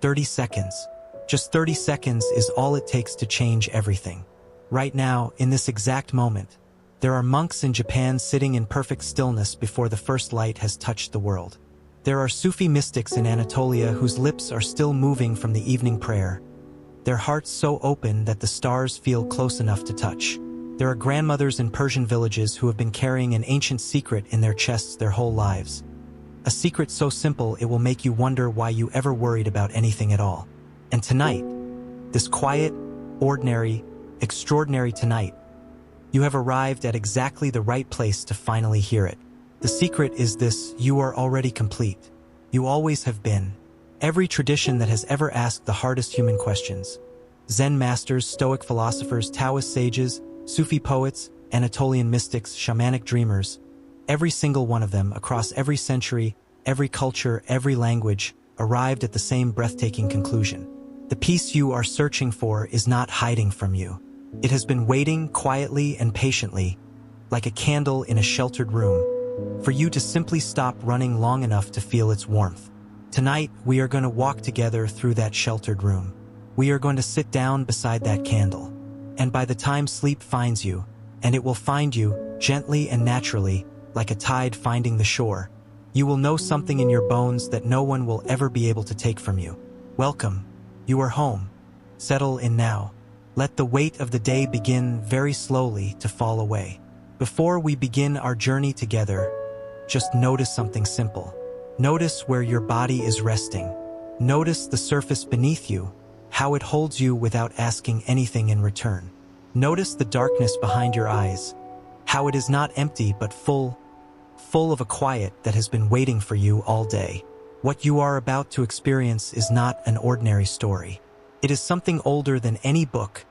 30 seconds. Just 30 seconds is all it takes to change everything. Right now, in this exact moment, there are monks in Japan sitting in perfect stillness before the first light has touched the world. There are Sufi mystics in Anatolia whose lips are still moving from the evening prayer, their hearts so open that the stars feel close enough to touch. There are grandmothers in Persian villages who have been carrying an ancient secret in their chests their whole lives. A secret so simple it will make you wonder why you ever worried about anything at all. And tonight, this quiet, ordinary, extraordinary tonight, you have arrived at exactly the right place to finally hear it. The secret is this: you are already complete. You always have been. Every tradition that has ever asked the hardest human questions. Zen masters, Stoic philosophers, Taoist sages, Sufi poets, Anatolian mystics, shamanic dreamers, every single one of them, across every century, every culture, every language, arrived at the same breathtaking conclusion. The peace you are searching for is not hiding from you. It has been waiting quietly and patiently, like a candle in a sheltered room, for you to simply stop running long enough to feel its warmth. Tonight, we are going to walk together through that sheltered room. We are going to sit down beside that candle. And by the time sleep finds you, and it will find you, gently and naturally, like a tide finding the shore, you will know something in your bones that no one will ever be able to take from you. Welcome. You are home. Settle in now. Let the weight of the day begin very slowly to fall away. Before we begin our journey together, just notice something simple. Notice where your body is resting. Notice the surface beneath you, how it holds you without asking anything in return. Notice the darkness behind your eyes, how it is not empty but full of a quiet that has been waiting for you all day. What you are about to experience is not an ordinary story. It is something older than any book,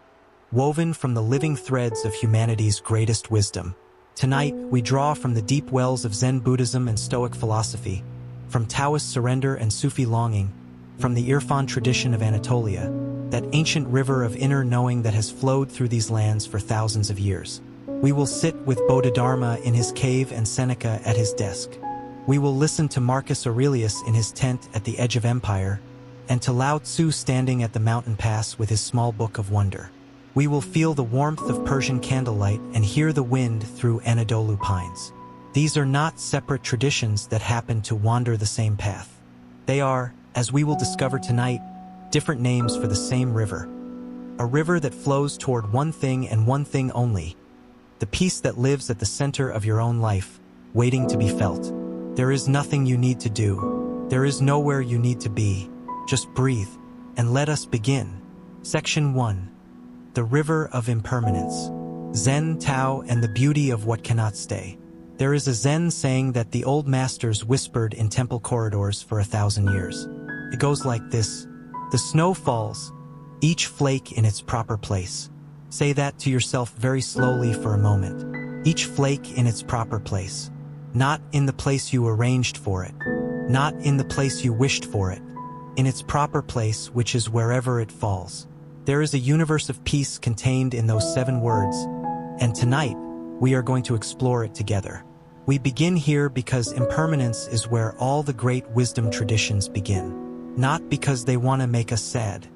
woven from the living threads of humanity's greatest wisdom. Tonight, we draw from the deep wells of Zen Buddhism and Stoic philosophy, from Taoist surrender and Sufi longing, from the Irfan tradition of Anatolia, that ancient river of inner knowing that has flowed through these lands for thousands of years. We will sit with Bodhidharma in his cave and Seneca at his desk. We will listen to Marcus Aurelius in his tent at the edge of empire, and to Lao Tzu standing at the mountain pass with his small book of wonder. We will feel the warmth of Persian candlelight and hear the wind through Anadolu pines. These are not separate traditions that happen to wander the same path. They are, as we will discover tonight, different names for the same river. A river that flows toward one thing and one thing only, the peace that lives at the center of your own life, waiting to be felt. There is nothing you need to do. There is nowhere you need to be. Just breathe, and let us begin. Section 1. The River of Impermanence. Zen, Tao, and the beauty of what cannot stay. There is a Zen saying that the old masters whispered in temple corridors for 1,000 years. It goes like this: the snow falls, each flake in its proper place. Say that to yourself very slowly for a moment. Each flake in its proper place. Not in the place you arranged for it. Not in the place you wished for it. In its proper place, which is wherever it falls. There is a universe of peace contained in those 7 words, and tonight, we are going to explore it together. We begin here because impermanence is where all the great wisdom traditions begin. Not because they want to make us sad.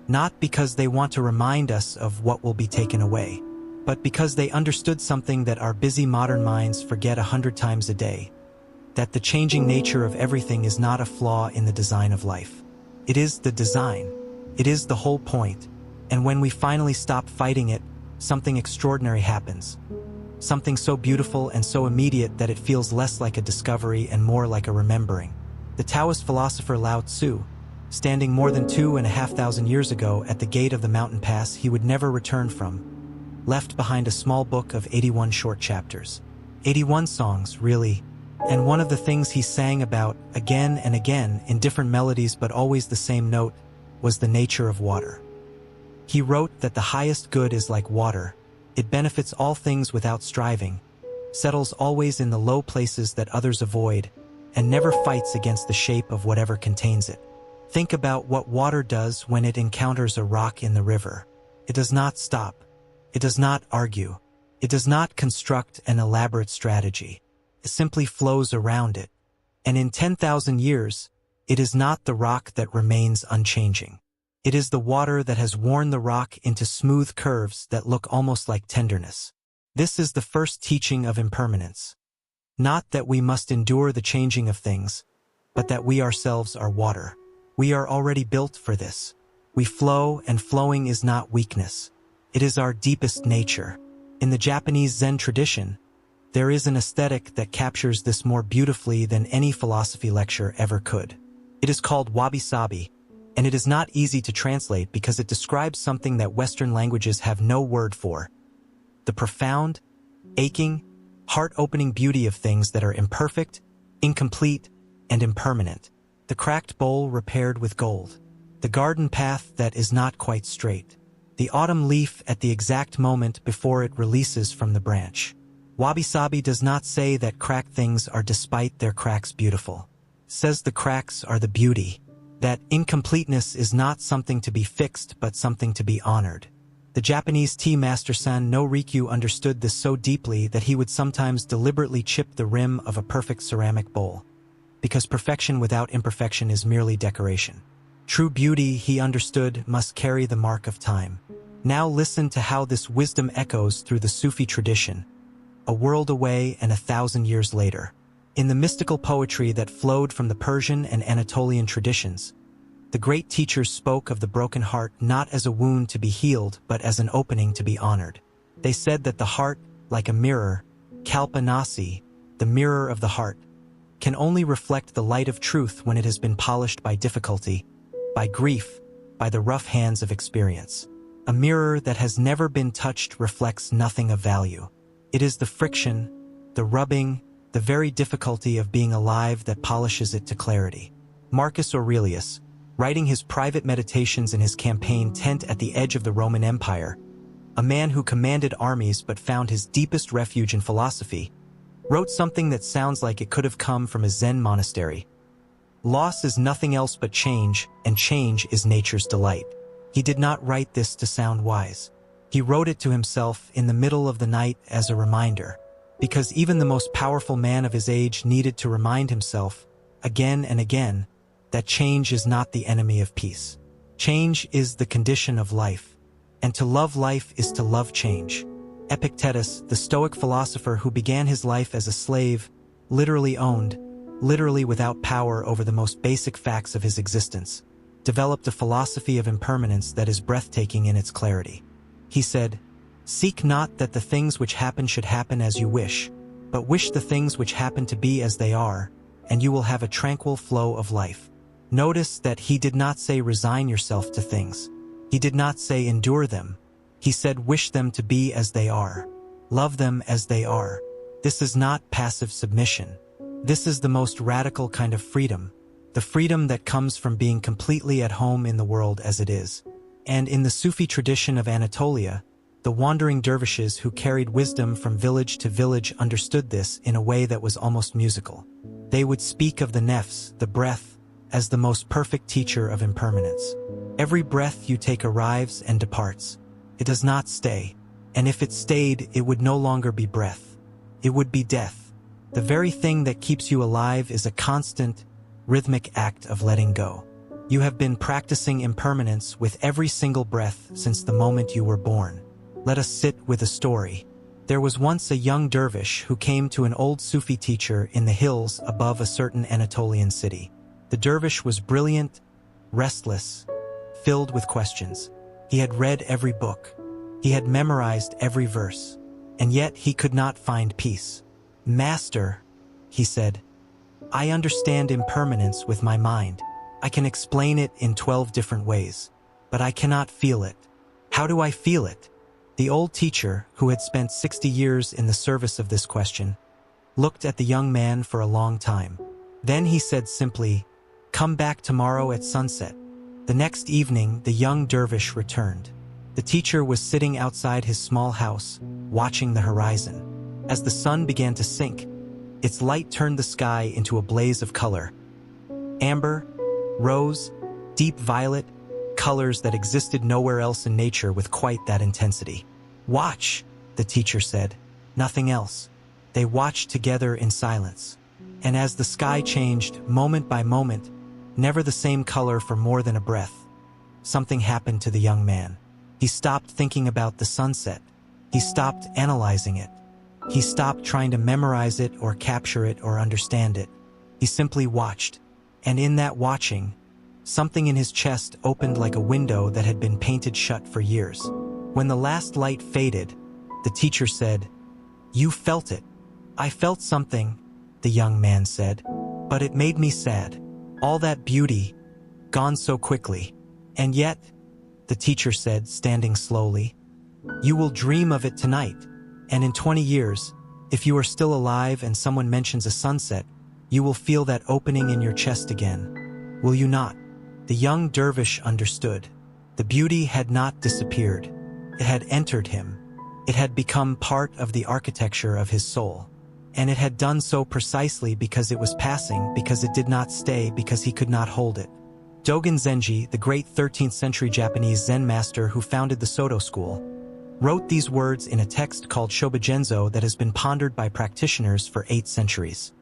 Not because they want to remind us of what will be taken away. But because they understood something that our busy modern minds forget 100 times a day. That the changing nature of everything is not a flaw in the design of life. It is the design. It is the whole point. And when we finally stop fighting it, something extraordinary happens. Something so beautiful and so immediate that it feels less like a discovery and more like a remembering. The Taoist philosopher Lao Tzu, standing more than 2,500 years ago at the gate of the mountain pass he would never return from, left behind a small book of 81 short chapters. 81 songs, really. And one of the things he sang about again and again in different melodies but always the same note was the nature of water. He wrote that the highest good is like water. It benefits all things without striving, settles always in the low places that others avoid, and never fights against the shape of whatever contains it. Think about what water does when it encounters a rock in the river. It does not stop. It does not argue. It does not construct an elaborate strategy. It simply flows around it. And in 10,000 years, It is not the rock that remains unchanging. It is the water that has worn the rock into smooth curves that look almost like tenderness. This is the first teaching of impermanence. Not that we must endure the changing of things, but that we ourselves are water. We are already built for this. We flow, and flowing is not weakness. It is our deepest nature. In the Japanese Zen tradition, there is an aesthetic that captures this more beautifully than any philosophy lecture ever could. It is called wabi-sabi, and it is not easy to translate because it describes something that Western languages have no word for: the profound, aching, heart-opening beauty of things that are imperfect, incomplete, and impermanent. The cracked bowl repaired with gold. The garden path that is not quite straight. The autumn leaf at the exact moment before it releases from the branch. Wabi-sabi does not say that cracked things are despite their cracks beautiful. It says the cracks are the beauty. That incompleteness is not something to be fixed but something to be honored. The Japanese tea master San no Rikyu understood this so deeply that he would sometimes deliberately chip the rim of a perfect ceramic bowl. Because perfection without imperfection is merely decoration. True beauty, he understood, must carry the mark of time. Now listen to how this wisdom echoes through the Sufi tradition, a world away and 1,000 years later. In the mystical poetry that flowed from the Persian and Anatolian traditions, the great teachers spoke of the broken heart not as a wound to be healed but as an opening to be honored. They said that the heart, like a mirror, kalpa nasi, the mirror of the heart, can only reflect the light of truth when it has been polished by difficulty, by grief, by the rough hands of experience. A mirror that has never been touched reflects nothing of value. It is the friction, the rubbing, the very difficulty of being alive that polishes it to clarity. Marcus Aurelius, writing his private meditations in his campaign tent at the edge of the Roman Empire, a man who commanded armies but found his deepest refuge in philosophy, wrote something that sounds like it could have come from a Zen monastery. Loss is nothing else but change, and change is nature's delight. He did not write this to sound wise. He wrote it to himself in the middle of the night as a reminder, because even the most powerful man of his age needed to remind himself, again and again, that change is not the enemy of peace. Change is the condition of life, and to love life is to love change. Epictetus, the Stoic philosopher who began his life as a slave, literally without power over the most basic facts of his existence, developed a philosophy of impermanence that is breathtaking in its clarity. He said, "Seek not that the things which happen should happen as you wish, but wish the things which happen to be as they are, and you will have a tranquil flow of life." Notice that he did not say resign yourself to things. He did not say endure them. He said wish them to be as they are. Love them as they are. This is not passive submission. This is the most radical kind of freedom, the freedom that comes from being completely at home in the world as it is. And in the Sufi tradition of Anatolia, the wandering dervishes who carried wisdom from village to village understood this in a way that was almost musical. They would speak of the nefs, the breath, as the most perfect teacher of impermanence. Every breath you take arrives and departs. It does not stay, and if it stayed, it would no longer be breath. It would be death. The very thing that keeps you alive is a constant, rhythmic act of letting go. You have been practicing impermanence with every single breath since the moment you were born. Let us sit with a story. There was once a young dervish who came to an old Sufi teacher in the hills above a certain Anatolian city. The dervish was brilliant, restless, filled with questions. He had read every book. He had memorized every verse. And yet he could not find peace. "Master," he said, "I understand impermanence with my mind. I can explain it in 12 different ways, but I cannot feel it. How do I feel it?" The old teacher, who had spent 60 years in the service of this question, looked at the young man for a long time. Then he said simply, "Come back tomorrow at sunset." The next evening, the young dervish returned. The teacher was sitting outside his small house, watching the horizon. As the sun began to sink, its light turned the sky into a blaze of color. Amber, rose, deep violet, colors that existed nowhere else in nature with quite that intensity. "Watch," the teacher said. Nothing else. They watched together in silence. And as the sky changed, moment by moment, never the same color for more than a breath. Something happened to the young man. He stopped thinking about the sunset. He stopped analyzing it. He stopped trying to memorize it or capture it or understand it. He simply watched. And in that watching, something in his chest opened like a window that had been painted shut for years. When the last light faded, the teacher said, "You felt it." "I felt something," the young man said, "but it made me sad. All that beauty, gone so quickly. And yet," the teacher said, standing slowly, "you will dream of it tonight, and in 20 years, if you are still alive and someone mentions a sunset, you will feel that opening in your chest again. Will you not?" The young dervish understood. The beauty had not disappeared. It had entered him. It had become part of the architecture of his soul. And it had done so precisely because it was passing, because it did not stay, because he could not hold it. Dogen Zenji, the great 13th century Japanese Zen master who founded the Soto school, wrote these words in a text called Shobogenzo that has been pondered by practitioners for 8 centuries.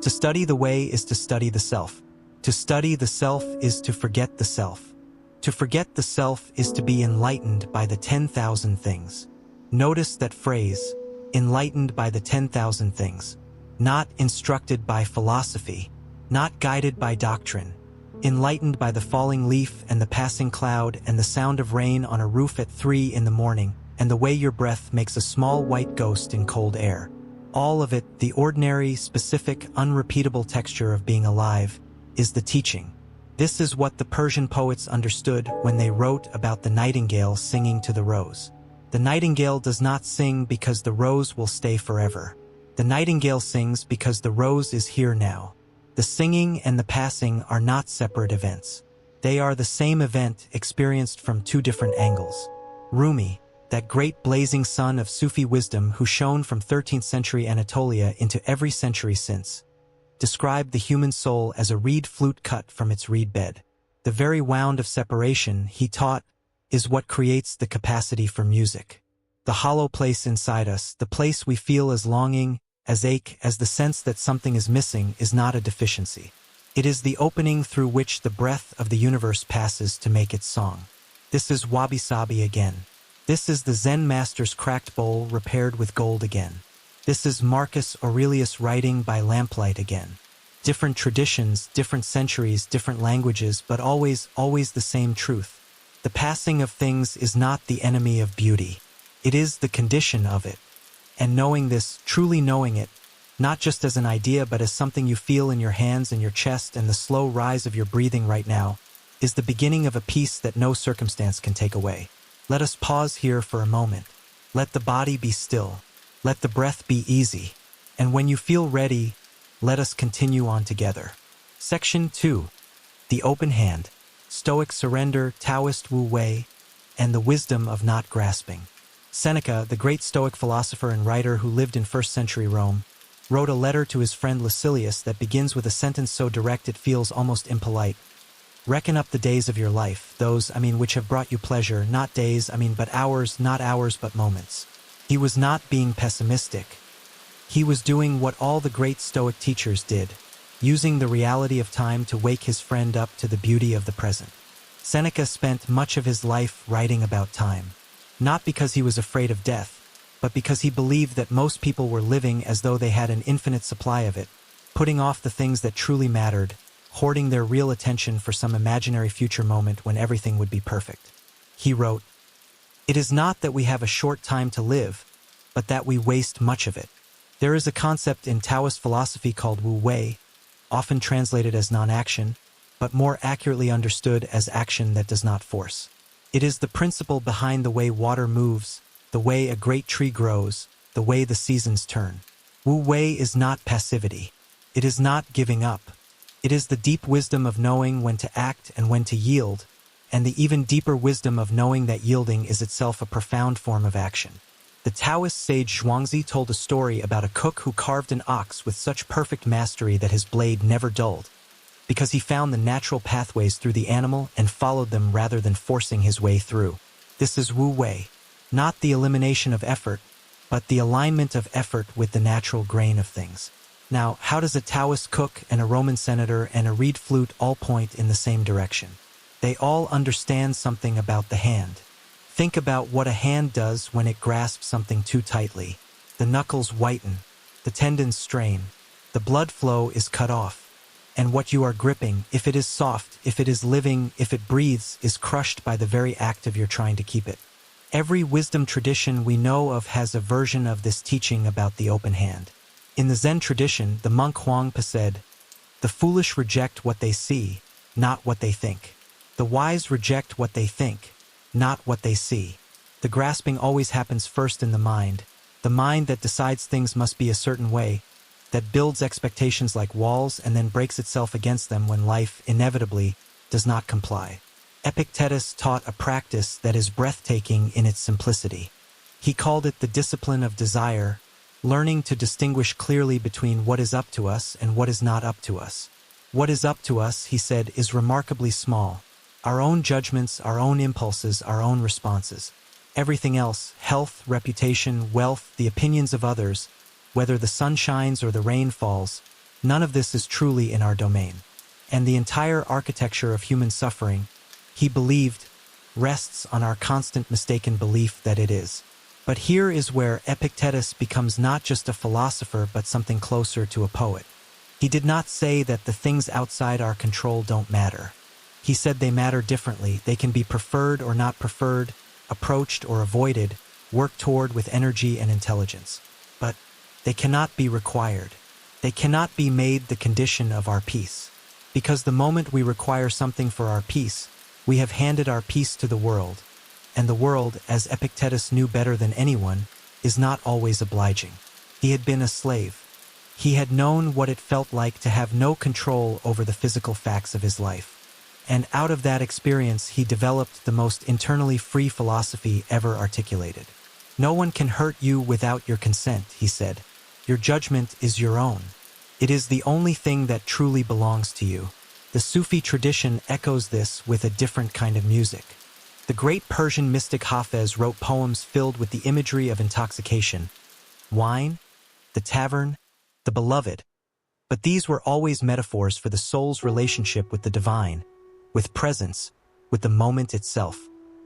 To study the way is to study the self. To study the self is to forget the self. To forget the self is to be enlightened by the 10,000 things. Notice that phrase, enlightened by the 10,000 things. Not instructed by philosophy, not guided by doctrine. Enlightened by the falling leaf and the passing cloud and the sound of rain on a roof at 3 in the morning, and the way your breath makes a small white ghost in cold air. All of it, the ordinary, specific, unrepeatable texture of being alive, is the teaching. This is what the Persian poets understood when they wrote about the nightingale singing to the rose. The nightingale does not sing because the rose will stay forever. The nightingale sings because the rose is here now. The singing and the passing are not separate events. They are the same event experienced from 2 different angles. Rumi, that great blazing sun of Sufi wisdom who shone from 13th century Anatolia into every century since, described the human soul as a reed flute cut from its reed bed. The very wound of separation, he taught, is what creates the capacity for music. The hollow place inside us, the place we feel as longing, as ache, as the sense that something is missing, is not a deficiency. It is the opening through which the breath of the universe passes to make its song. This is wabi-sabi again. This is the Zen master's cracked bowl repaired with gold again. This is Marcus Aurelius writing by lamplight again. Different traditions, different centuries, different languages, but always the same truth. The passing of things is not the enemy of beauty. It is the condition of it. And knowing this, truly knowing it, not just as an idea but as something you feel in your hands and your chest and the slow rise of your breathing right now, is the beginning of a peace that no circumstance can take away. Let us pause here for a moment. Let the body be still. Let the breath be easy. And when you feel ready, let us continue on together. Section 2. The Open Hand, Stoic Surrender, Taoist Wu Wei, and the Wisdom of Not Grasping. Seneca, the great Stoic philosopher and writer who lived in 1st century Rome, wrote a letter to his friend Lucilius that begins with a sentence so direct it feels almost impolite. Reckon up the days of your life, those, which have brought you pleasure, not days, but hours, not hours, but moments. He was not being pessimistic. He was doing what all the great Stoic teachers did, using the reality of time to wake his friend up to the beauty of the present. Seneca spent much of his life writing about time. Not because he was afraid of death, but because he believed that most people were living as though they had an infinite supply of it, putting off the things that truly mattered, hoarding their real attention for some imaginary future moment when everything would be perfect. He wrote, "It is not that we have a short time to live, but that we waste much of it." There is a concept in Taoist philosophy called Wu Wei, often translated as non-action, but more accurately understood as action that does not force. It is the principle behind the way water moves, the way a great tree grows, the way the seasons turn. Wu Wei is not passivity. It is not giving up. It is the deep wisdom of knowing when to act and when to yield, and the even deeper wisdom of knowing that yielding is itself a profound form of action. The Taoist sage Zhuangzi told a story about a cook who carved an ox with such perfect mastery that his blade never dulled, because he found the natural pathways through the animal and followed them rather than forcing his way through. This is Wu Wei, not the elimination of effort, but the alignment of effort with the natural grain of things. Now, how does a Taoist cook and a Roman senator and a reed flute all point in the same direction? They all understand something about the hand. Think about what a hand does when it grasps something too tightly. The knuckles whiten, the tendons strain, the blood flow is cut off. And what you are gripping, if it is soft, if it is living, if it breathes, is crushed by the very act of your trying to keep it. Every wisdom tradition we know of has a version of this teaching about the open hand. In the Zen tradition, the monk Huangpa said, "The foolish reject what they see, not what they think. The wise reject what they think, not what they see." The grasping always happens first in the mind that decides things must be a certain way, that builds expectations like walls and then breaks itself against them when life, inevitably, does not comply. Epictetus taught a practice that is breathtaking in its simplicity. He called it the discipline of desire, learning to distinguish clearly between what is up to us and what is not up to us. What is up to us, he said, is remarkably small. Our own judgments, our own impulses, our own responses. Everything else, health, reputation, wealth, the opinions of others, whether the sun shines or the rain falls, none of this is truly in our domain. And the entire architecture of human suffering, he believed, rests on our constant mistaken belief that it is. But here is where Epictetus becomes not just a philosopher but something closer to a poet. He did not say that the things outside our control don't matter. He said they matter differently. They can be preferred or not preferred, approached or avoided, worked toward with energy and intelligence. But they cannot be required. They cannot be made the condition of our peace. Because the moment we require something for our peace, we have handed our peace to the world. And the world, as Epictetus knew better than anyone, is not always obliging. He had been a slave. He had known what it felt like to have no control over the physical facts of his life. And out of that experience he developed the most internally free philosophy ever articulated. No one can hurt you without your consent, he said. Your judgment is your own. It is the only thing that truly belongs to you. The Sufi tradition echoes this with a different kind of music. The great Persian mystic Hafez wrote poems filled with the imagery of intoxication, wine, the tavern, the beloved. But these were always metaphors for the soul's relationship with the divine, with presence, with the moment itself.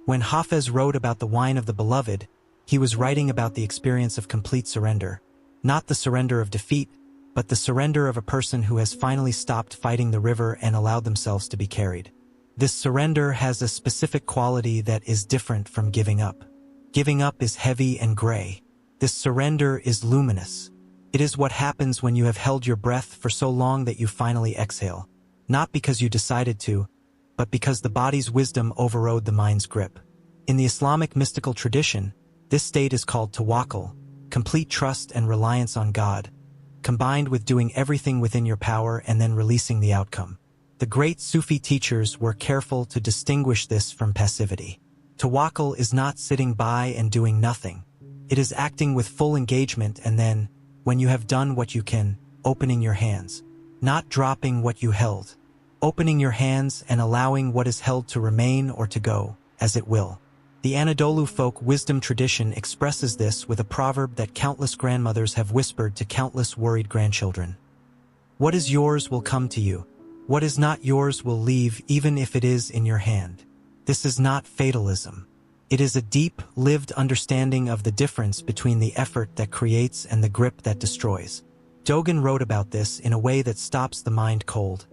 When Hafez wrote about the wine of the beloved, he was writing about the experience of complete surrender. Not the surrender of defeat, but the surrender of a person who has finally stopped fighting the river and allowed themselves to be carried. This surrender has a specific quality that is different from giving up. Giving up is heavy and gray. This surrender is luminous. It is what happens when you have held your breath for so long that you finally exhale. Not because you decided to, but because the body's wisdom overrode the mind's grip. In the Islamic mystical tradition, this state is called tawakkul, complete trust and reliance on God, combined with doing everything within your power and then releasing the outcome. The great Sufi teachers were careful to distinguish this from passivity. Tawakkul is not sitting by and doing nothing. It is acting with full engagement and then, when you have done what you can, opening your hands. Not dropping what you held. Opening your hands and allowing what is held to remain or to go, as it will. The Anatolia folk wisdom tradition expresses this with a proverb that countless grandmothers have whispered to countless worried grandchildren. What is yours will come to you. What is not yours will leave even if it is in your hand. This is not fatalism. It is a deep, lived understanding of the difference between the effort that creates and the grip that destroys. Dogen wrote about this in a way that stops the mind cold.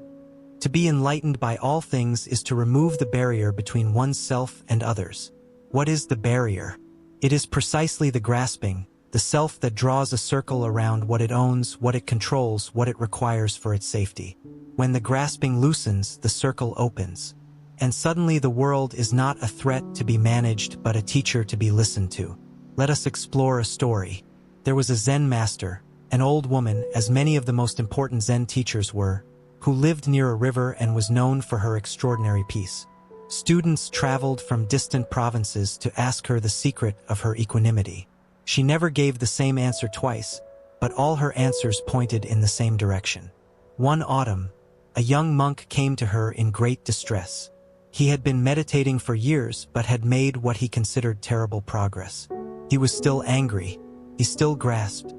To be enlightened by all things is to remove the barrier between oneself and others. What is the barrier? It is precisely the grasping, the self that draws a circle around what it owns, what it controls, what it requires for its safety. When the grasping loosens, the circle opens. And suddenly the world is not a threat to be managed but a teacher to be listened to. Let us explore a story. There was a Zen master, an old woman, as many of the most important Zen teachers were, who lived near a river and was known for her extraordinary peace. Students traveled from distant provinces to ask her the secret of her equanimity. She never gave the same answer twice, but all her answers pointed in the same direction. One autumn, a young monk came to her in great distress. He had been meditating for years but had made what he considered terrible progress. He was still angry. He still grasped.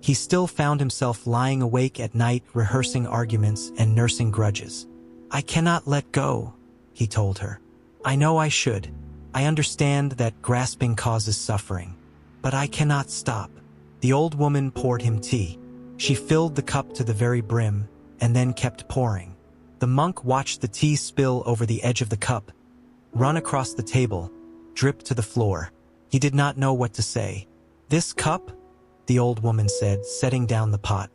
He still found himself lying awake at night, rehearsing arguments and nursing grudges. "I cannot let go," he told her. "I know I should. I understand that grasping causes suffering. But I cannot stop." The old woman poured him tea. She filled the cup to the very brim, and then kept pouring. The monk watched the tea spill over the edge of the cup, run across the table, drip to the floor. He did not know what to say. "This cup," the old woman said, setting down the pot,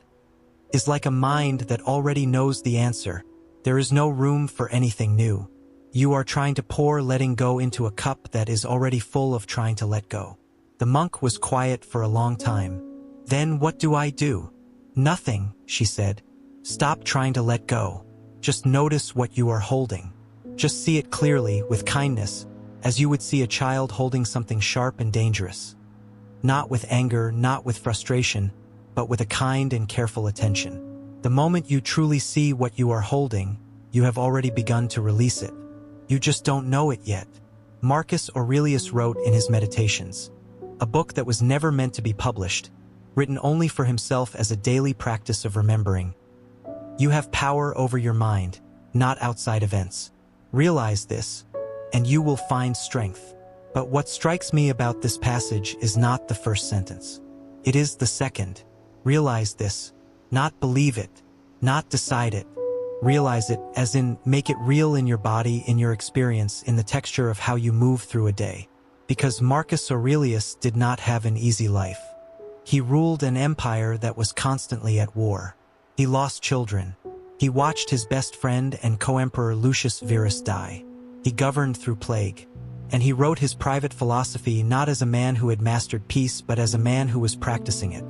"is like a mind that already knows the answer. There is no room for anything new. You are trying to pour letting go into a cup that is already full of trying to let go." The monk was quiet for a long time. "Then what do I do?" "Nothing," she said. "Stop trying to let go. Just notice what you are holding. Just see it clearly, with kindness, as you would see a child holding something sharp and dangerous. Not with anger, not with frustration, but with a kind and careful attention. The moment you truly see what you are holding, you have already begun to release it. You just don't know it yet." Marcus Aurelius wrote in his Meditations, a book that was never meant to be published, written only for himself as a daily practice of remembering, "You have power over your mind, not outside events. Realize this, and you will find strength." But what strikes me about this passage is not the first sentence. It is the second. Realize this, not believe it, not decide it. Realize it, as in make it real in your body, in your experience, in the texture of how you move through a day. Because Marcus Aurelius did not have an easy life. He ruled an empire that was constantly at war. He lost children. He watched his best friend and co-emperor Lucius Verus die. He governed through plague. And he wrote his private philosophy not as a man who had mastered peace, but as a man who was practicing it,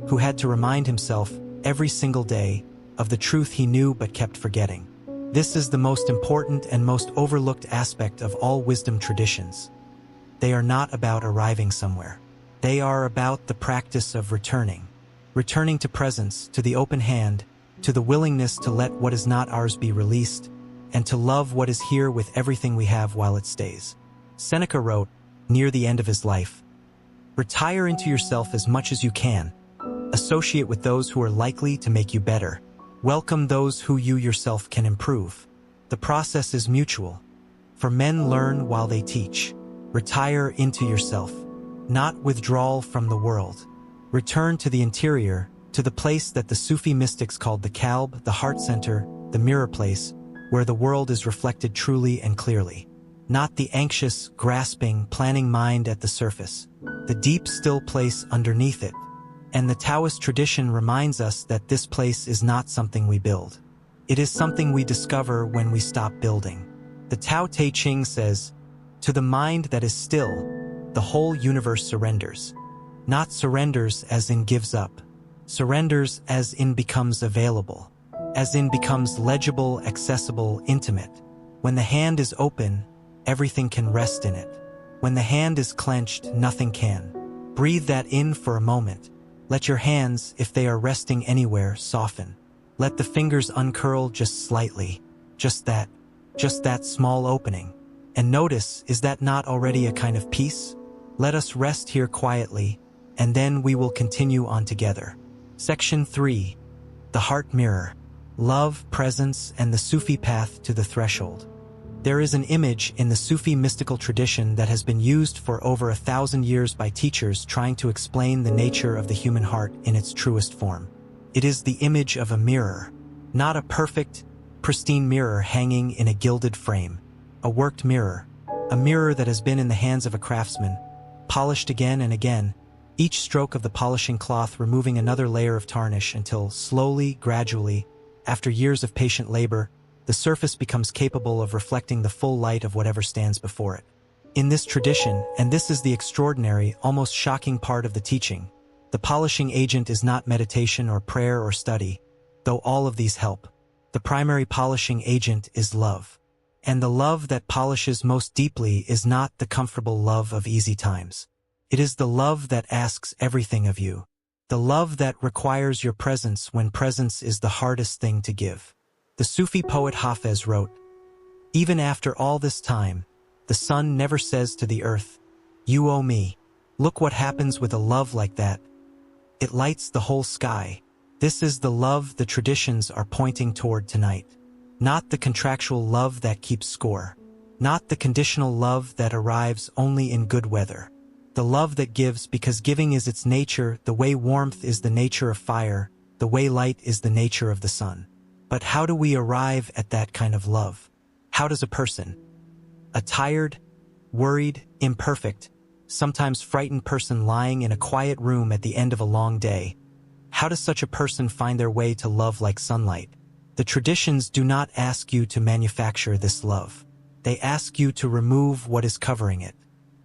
who had to remind himself every single day of the truth he knew but kept forgetting. This is the most important and most overlooked aspect of all wisdom traditions. They are not about arriving somewhere. They are about the practice of returning. Returning to presence, to the open hand, to the willingness to let what is not ours be released, and to love what is here with everything we have while it stays. Seneca wrote, near the end of his life, "Retire into yourself as much as you can. Associate with those who are likely to make you better. Welcome those who you yourself can improve. The process is mutual. For men learn while they teach. Retire into yourself, not withdrawal from the world. Return to the interior, to the place that the Sufi mystics called the kalb, the heart center, the mirror place, where the world is reflected truly and clearly. Not the anxious, grasping, planning mind at the surface, the deep, still place underneath it. And the Taoist tradition reminds us that this place is not something we build. It is something we discover when we stop building. The Tao Te Ching says, to the mind that is still, the whole universe surrenders. Not surrenders as in gives up. Surrenders as in becomes available. As in becomes legible, accessible, intimate. When the hand is open, everything can rest in it. When the hand is clenched, nothing can. Breathe that in for a moment. Let your hands, if they are resting anywhere, soften. Let the fingers uncurl just slightly. Just that small opening. And notice, is that not already a kind of peace? Let us rest here quietly, and then we will continue on together. Section 3. The Heart Mirror. Love, Presence, and the Sufi Path to the Threshold. There is an image in the Sufi mystical tradition that has been used for over 1,000 years by teachers trying to explain the nature of the human heart in its truest form. It is the image of a mirror, not a perfect, pristine mirror hanging in a gilded frame. A worked mirror, a mirror that has been in the hands of a craftsman, polished again and again, each stroke of the polishing cloth removing another layer of tarnish until slowly, gradually, after years of patient labor, the surface becomes capable of reflecting the full light of whatever stands before it. In this tradition, and this is the extraordinary, almost shocking part of the teaching, the polishing agent is not meditation or prayer or study, though all of these help. The primary polishing agent is love. And the love that polishes most deeply is not the comfortable love of easy times. It is the love that asks everything of you. The love that requires your presence when presence is the hardest thing to give. The Sufi poet Hafez wrote, "Even after all this time, the sun never says to the earth, 'You owe me.' Look what happens with a love like that. It lights the whole sky. This is the love the traditions are pointing toward tonight. Not the contractual love that keeps score. Not the conditional love that arrives only in good weather. The love that gives because giving is its nature, the way warmth is the nature of fire, the way light is the nature of the sun. But how do we arrive at that kind of love? How does a person, a tired, worried, imperfect, sometimes frightened person lying in a quiet room at the end of a long day, how does such a person find their way to love like sunlight? The traditions do not ask you to manufacture this love. They ask you to remove what is covering it.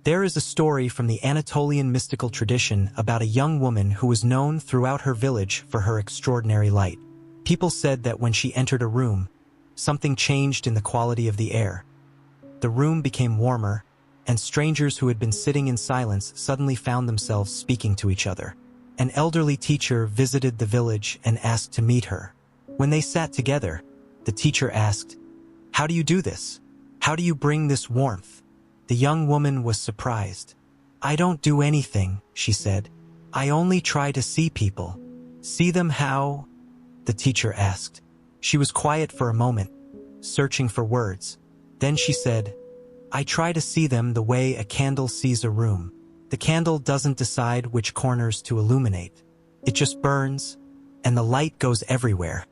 There is a story from the Anatolian mystical tradition about a young woman who was known throughout her village for her extraordinary light. People said that when she entered a room, something changed in the quality of the air. The room became warmer, and strangers who had been sitting in silence suddenly found themselves speaking to each other. An elderly teacher visited the village and asked to meet her. When they sat together, the teacher asked, "How do you do this? How do you bring this warmth?" The young woman was surprised. "I don't do anything," she said. "I only try to see people." "See them how?" the teacher asked. She was quiet for a moment, searching for words. Then she said, "I try to see them the way a candle sees a room. The candle doesn't decide which corners to illuminate. It just burns, and the light goes everywhere."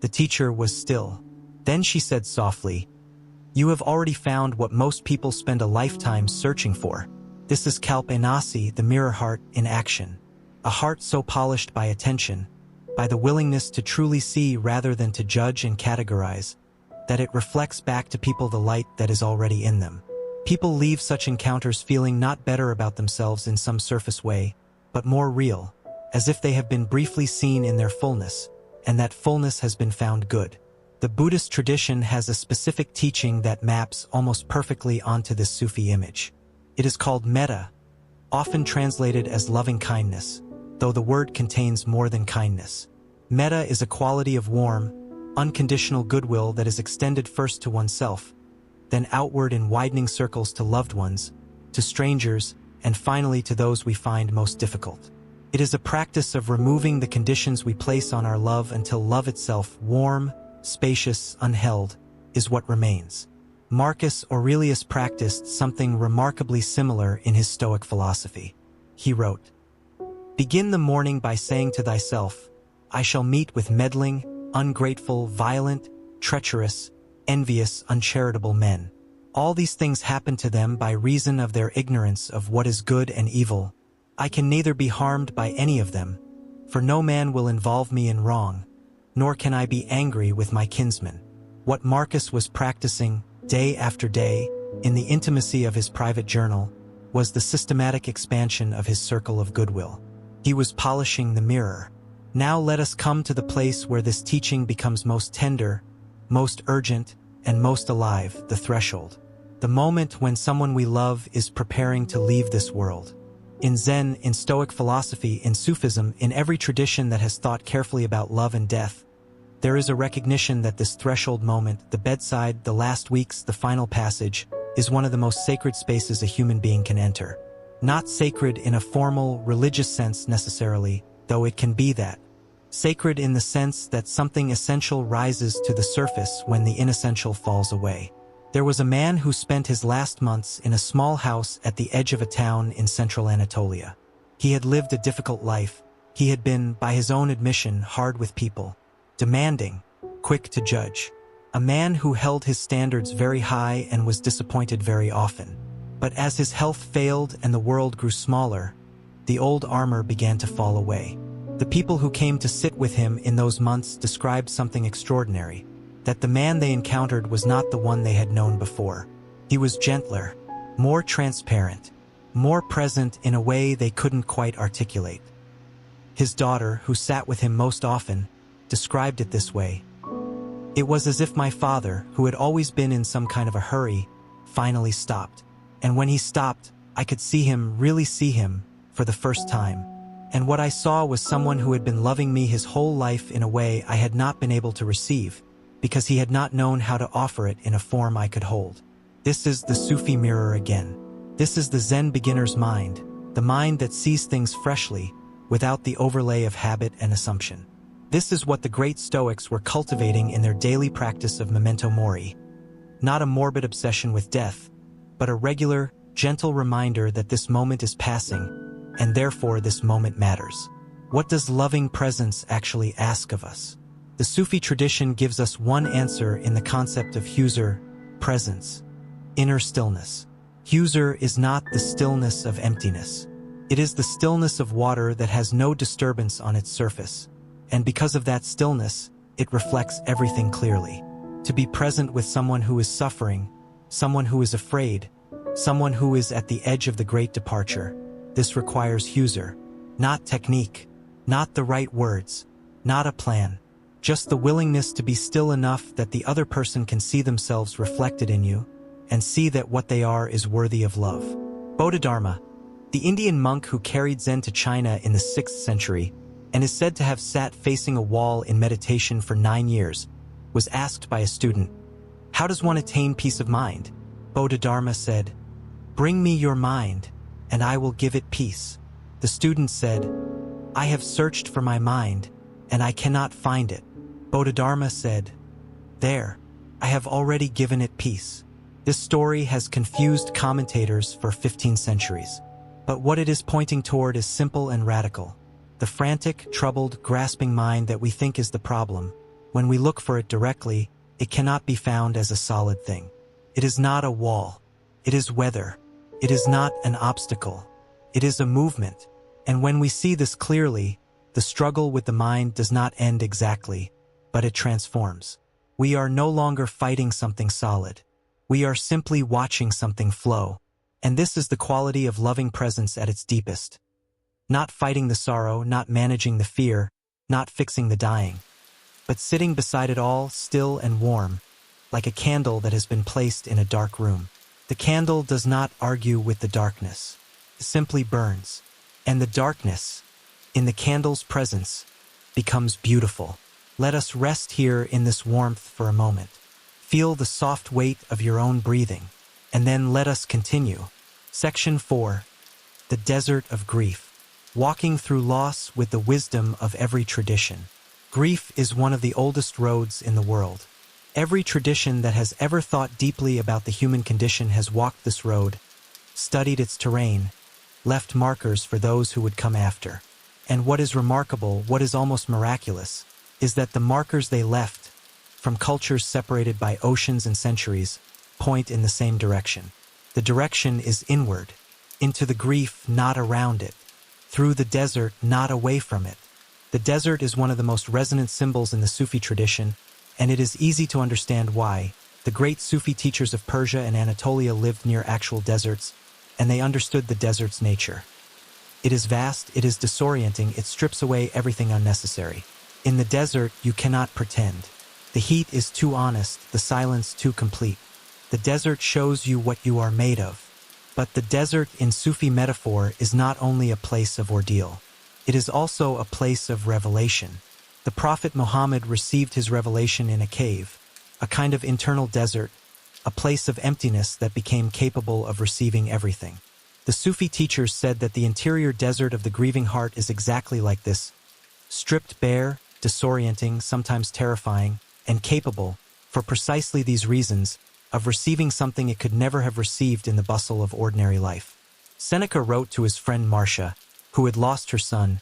The teacher was still. Then she said softly, "You have already found what most people spend a lifetime searching for. This is kalpanasi, the mirror heart, in action. A heart so polished by attention, by the willingness to truly see rather than to judge and categorize, that it reflects back to people the light that is already in them. People leave such encounters feeling not better about themselves in some surface way, but more real, as if they have been briefly seen in their fullness, and that fullness has been found good." The Buddhist tradition has a specific teaching that maps almost perfectly onto this Sufi image. It is called metta, often translated as loving kindness, though the word contains more than kindness. Metta is a quality of warm, unconditional goodwill that is extended first to oneself, then outward in widening circles to loved ones, to strangers, and finally to those we find most difficult. It is a practice of removing the conditions we place on our love until love itself, warm, spacious, unheld, is what remains. Marcus Aurelius practiced something remarkably similar in his Stoic philosophy. He wrote, "Begin the morning by saying to thyself, I shall meet with meddling, ungrateful, violent, treacherous, envious, uncharitable men. All these things happen to them by reason of their ignorance of what is good and evil. I can neither be harmed by any of them, for no man will involve me in wrong, nor can I be angry with my kinsman." What Marcus was practicing, day after day, in the intimacy of his private journal, was the systematic expansion of his circle of goodwill. He was polishing the mirror. Now let us come to the place where this teaching becomes most tender, most urgent, and most alive, the threshold. The moment when someone we love is preparing to leave this world. In Zen, in Stoic philosophy, in Sufism, in every tradition that has thought carefully about love and death, there is a recognition that this threshold moment, the bedside, the last weeks, the final passage, is one of the most sacred spaces a human being can enter. Not sacred in a formal, religious sense necessarily, though it can be that. Sacred in the sense that something essential rises to the surface when the inessential falls away. There was a man who spent his last months in a small house at the edge of a town in central Anatolia. He had lived a difficult life. He had been, by his own admission, hard with people, demanding, quick to judge. A man who held his standards very high and was disappointed very often. But as his health failed and the world grew smaller, the old armor began to fall away. The people who came to sit with him in those months described something extraordinary, that the man they encountered was not the one they had known before. He was gentler, more transparent, more present in a way they couldn't quite articulate. His daughter, who sat with him most often, described it this way. "It was as if my father, who had always been in some kind of a hurry, finally stopped. And when he stopped, I could see him, really see him, for the first time. And what I saw was someone who had been loving me his whole life in a way I had not been able to receive, because he had not known how to offer it in a form I could hold." This is the Sufi mirror again. This is the Zen beginner's mind, the mind that sees things freshly, without the overlay of habit and assumption. This is what the great Stoics were cultivating in their daily practice of memento mori, not a morbid obsession with death, but a regular, gentle reminder that this moment is passing, and therefore this moment matters. What does loving presence actually ask of us? The Sufi tradition gives us one answer in the concept of huzur, presence, inner stillness. Huzur is not the stillness of emptiness. It is the stillness of water that has no disturbance on its surface, and because of that stillness, it reflects everything clearly. To be present with someone who is suffering, someone who is afraid, someone who is at the edge of the great departure, this requires huzur, not technique, not the right words, not a plan, just the willingness to be still enough that the other person can see themselves reflected in you and see that what they are is worthy of love. Bodhidharma, the Indian monk who carried Zen to China in the 6th century and is said to have sat facing a wall in meditation for 9 years, was asked by a student, "How does one attain peace of mind?" Bodhidharma said, "Bring me your mind, and I will give it peace." The student said, "I have searched for my mind, and I cannot find it." Bodhidharma said, "There, I have already given it peace." This story has confused commentators for 15 centuries. But what it is pointing toward is simple and radical. The frantic, troubled, grasping mind that we think is the problem, when we look for it directly, it cannot be found as a solid thing. It is not a wall. It is weather. It is not an obstacle. It is a movement. And when we see this clearly, the struggle with the mind does not end exactly, but it transforms. We are no longer fighting something solid. We are simply watching something flow. And this is the quality of loving presence at its deepest. Not fighting the sorrow, not managing the fear, not fixing the dying, but sitting beside it all, still and warm, like a candle that has been placed in a dark room. The candle does not argue with the darkness. It simply burns. And the darkness, in the candle's presence, becomes beautiful. Let us rest here in this warmth for a moment. Feel the soft weight of your own breathing, and then let us continue. Section 4. The Desert of Grief. Walking through loss with the wisdom of every tradition. Grief is one of the oldest roads in the world. Every tradition that has ever thought deeply about the human condition has walked this road, studied its terrain, left markers for those who would come after. And what is remarkable, what is almost miraculous, is that the markers they left, from cultures separated by oceans and centuries, point in the same direction. The direction is inward, into the grief, not around it, through the desert, not away from it. The desert is one of the most resonant symbols in the Sufi tradition, and it is easy to understand why. The great Sufi teachers of Persia and Anatolia lived near actual deserts, and they understood the desert's nature. It is vast, it is disorienting, it strips away everything unnecessary. In the desert, you cannot pretend. The heat is too honest, the silence too complete. The desert shows you what you are made of. But the desert in Sufi metaphor is not only a place of ordeal. It is also a place of revelation. The Prophet Muhammad received his revelation in a cave, a kind of internal desert, a place of emptiness that became capable of receiving everything. The Sufi teachers said that the interior desert of the grieving heart is exactly like this, stripped bare, disorienting, sometimes terrifying, and capable, for precisely these reasons, of receiving something it could never have received in the bustle of ordinary life. Seneca wrote to his friend Marcia, who had lost her son,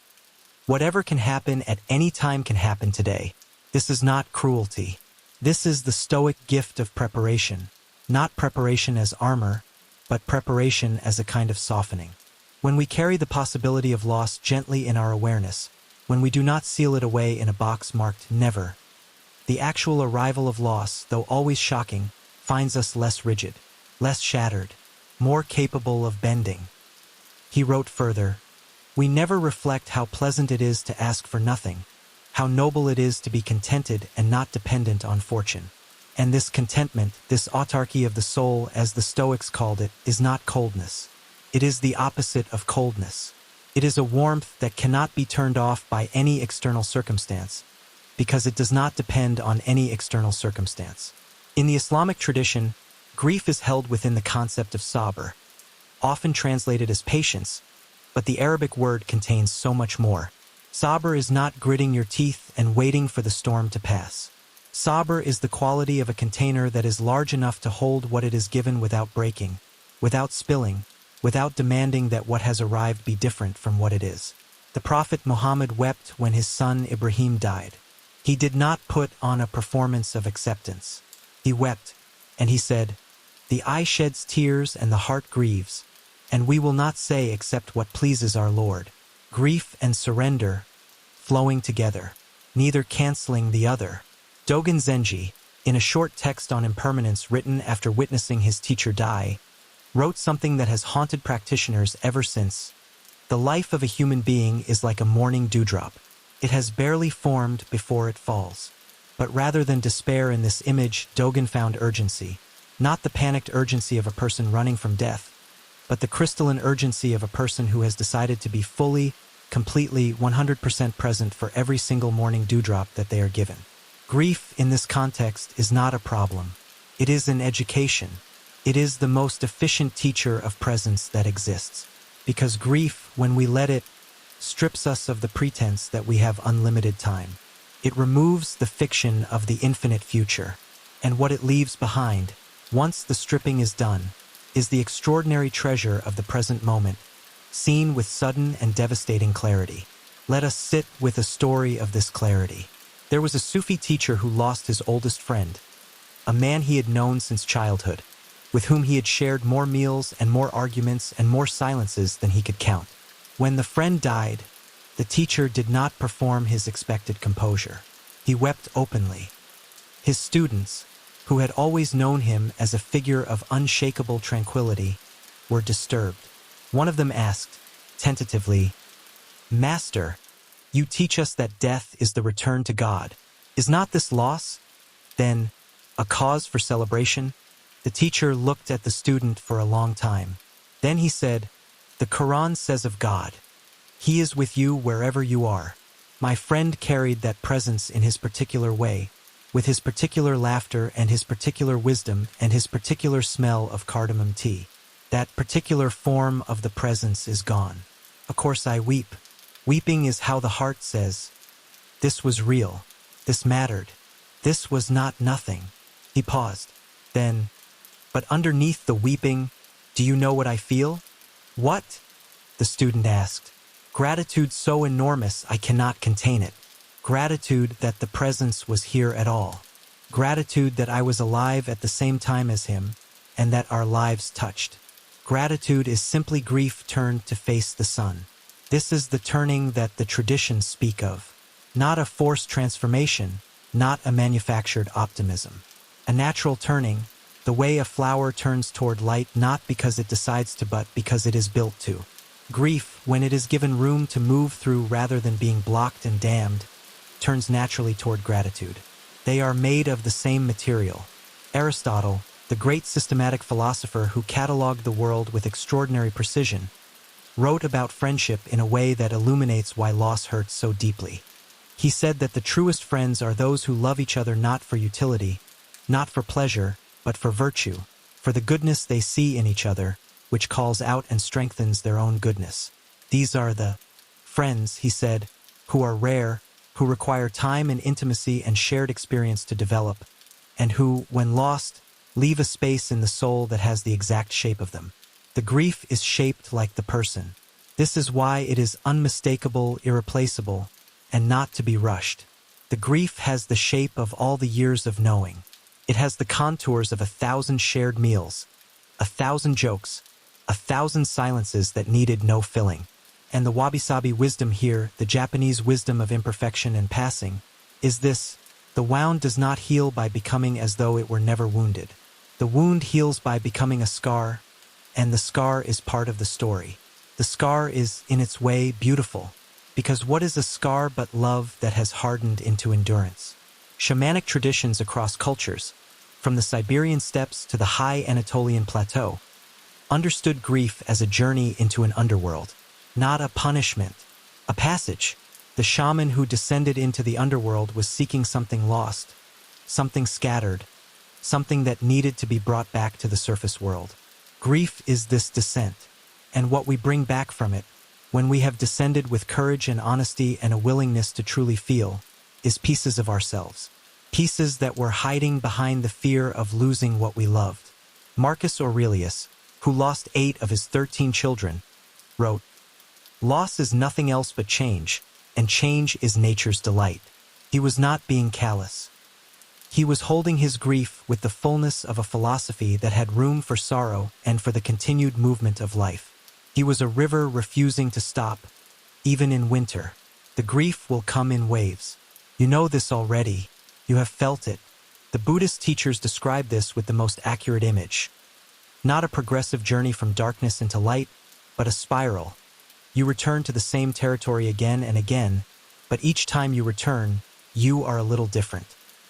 "Whatever can happen at any time can happen today. This is not cruelty. This is the Stoic gift of preparation, not preparation as armor, but preparation as a kind of softening. When we carry the possibility of loss gently in our awareness, when we do not seal it away in a box marked never, the actual arrival of loss, though always shocking, finds us less rigid, less shattered, more capable of bending." He wrote further, "We never reflect how pleasant it is to ask for nothing, how noble it is to be contented and not dependent on fortune. And this contentment, this autarky of the soul, as the Stoics called it, is not coldness. It is the opposite of coldness. It is a warmth that cannot be turned off by any external circumstance, because it does not depend on any external circumstance." In the Islamic tradition, grief is held within the concept of sabr, often translated as patience, but the Arabic word contains so much more. Sabr is not gritting your teeth and waiting for the storm to pass. Sabr is the quality of a container that is large enough to hold what it is given without breaking, without spilling, without demanding that what has arrived be different from what it is. The Prophet Muhammad wept when his son Ibrahim died. He did not put on a performance of acceptance. He wept, and he said, "The eye sheds tears and the heart grieves, and we will not say except what pleases our Lord." Grief and surrender, flowing together, neither canceling the other. Dogen Zenji, in a short text on impermanence written after witnessing his teacher die, wrote something that has haunted practitioners ever since. The life of a human being is like a morning dewdrop. It has barely formed before it falls. But rather than despair in this image, Dogen found urgency. Not the panicked urgency of a person running from death, but the crystalline urgency of a person who has decided to be fully, completely, 100% present for every single morning dewdrop that they are given. Grief in this context is not a problem. It is an education. It is the most efficient teacher of presence that exists. Because grief, when we let it, strips us of the pretense that we have unlimited time. It removes the fiction of the infinite future. And what it leaves behind, once the stripping is done, is the extraordinary treasure of the present moment, seen with sudden and devastating clarity. Let us sit with a story of this clarity. There was a Sufi teacher who lost his oldest friend, a man he had known since childhood, with whom he had shared more meals and more arguments and more silences than he could count. When the friend died, the teacher did not perform his expected composure. He wept openly. His students, who had always known him as a figure of unshakable tranquility, were disturbed. One of them asked, tentatively, "Master, you teach us that death is the return to God. Is not this loss, then, a cause for celebration?" The teacher looked at the student for a long time. Then he said, "The Quran says of God, 'He is with you wherever you are.' My friend carried that presence in his particular way, with his particular laughter and his particular wisdom and his particular smell of cardamom tea. That particular form of the presence is gone. Of course I weep. Weeping is how the heart says, 'This was real. This mattered. This was not nothing.'" He paused. Then, "But underneath the weeping, do you know what I feel?" "What?" the student asked. "Gratitude so enormous I cannot contain it. Gratitude that the presence was here at all. Gratitude that I was alive at the same time as him, and that our lives touched. Gratitude is simply grief turned to face the sun. This is the turning that the traditions speak of. Not a forced transformation, not a manufactured optimism. A natural turning, the way a flower turns toward light not because it decides to but because it is built to. Grief, when it is given room to move through rather than being blocked and dammed, turns naturally toward gratitude. They are made of the same material. Aristotle, the great systematic philosopher who catalogued the world with extraordinary precision, wrote about friendship in a way that illuminates why loss hurts so deeply. He said that the truest friends are those who love each other not for utility, not for pleasure, but for virtue, for the goodness they see in each other, which calls out and strengthens their own goodness. These are the friends, he said, who are rare, who require time and intimacy and shared experience to develop, and who, when lost, leave a space in the soul that has the exact shape of them. The grief is shaped like the person. This is why it is unmistakable, irreplaceable, and not to be rushed. The grief has the shape of all the years of knowing. It has the contours of 1,000 shared meals, 1,000 jokes, 1,000 silences that needed no filling. And the wabi-sabi wisdom here, the Japanese wisdom of imperfection and passing, is this: the wound does not heal by becoming as though it were never wounded. The wound heals by becoming a scar, and the scar is part of the story. The scar is, in its way, beautiful, because what is a scar but love that has hardened into endurance? Shamanic traditions across cultures, from the Siberian steppes to the high Anatolian plateau, understood grief as a journey into an underworld, not a punishment, a passage. The shaman who descended into the underworld was seeking something lost, something scattered, something that needed to be brought back to the surface world. Grief is this descent, and what we bring back from it, when we have descended with courage and honesty and a willingness to truly feel, is pieces of ourselves. Pieces that were hiding behind the fear of losing what we loved. Marcus Aurelius, who lost 8 of his 13 children, wrote, "Loss is nothing else but change, and change is nature's delight." He was not being callous. He was holding his grief with the fullness of a philosophy that had room for sorrow and for the continued movement of life. He was a river refusing to stop, even in winter. The grief will come in waves. You know this already. You have felt it. The Buddhist teachers describe this with the most accurate image. Not a progressive journey from darkness into light, but a spiral. You return to the same territory again and again, but each time you return, you are a little different.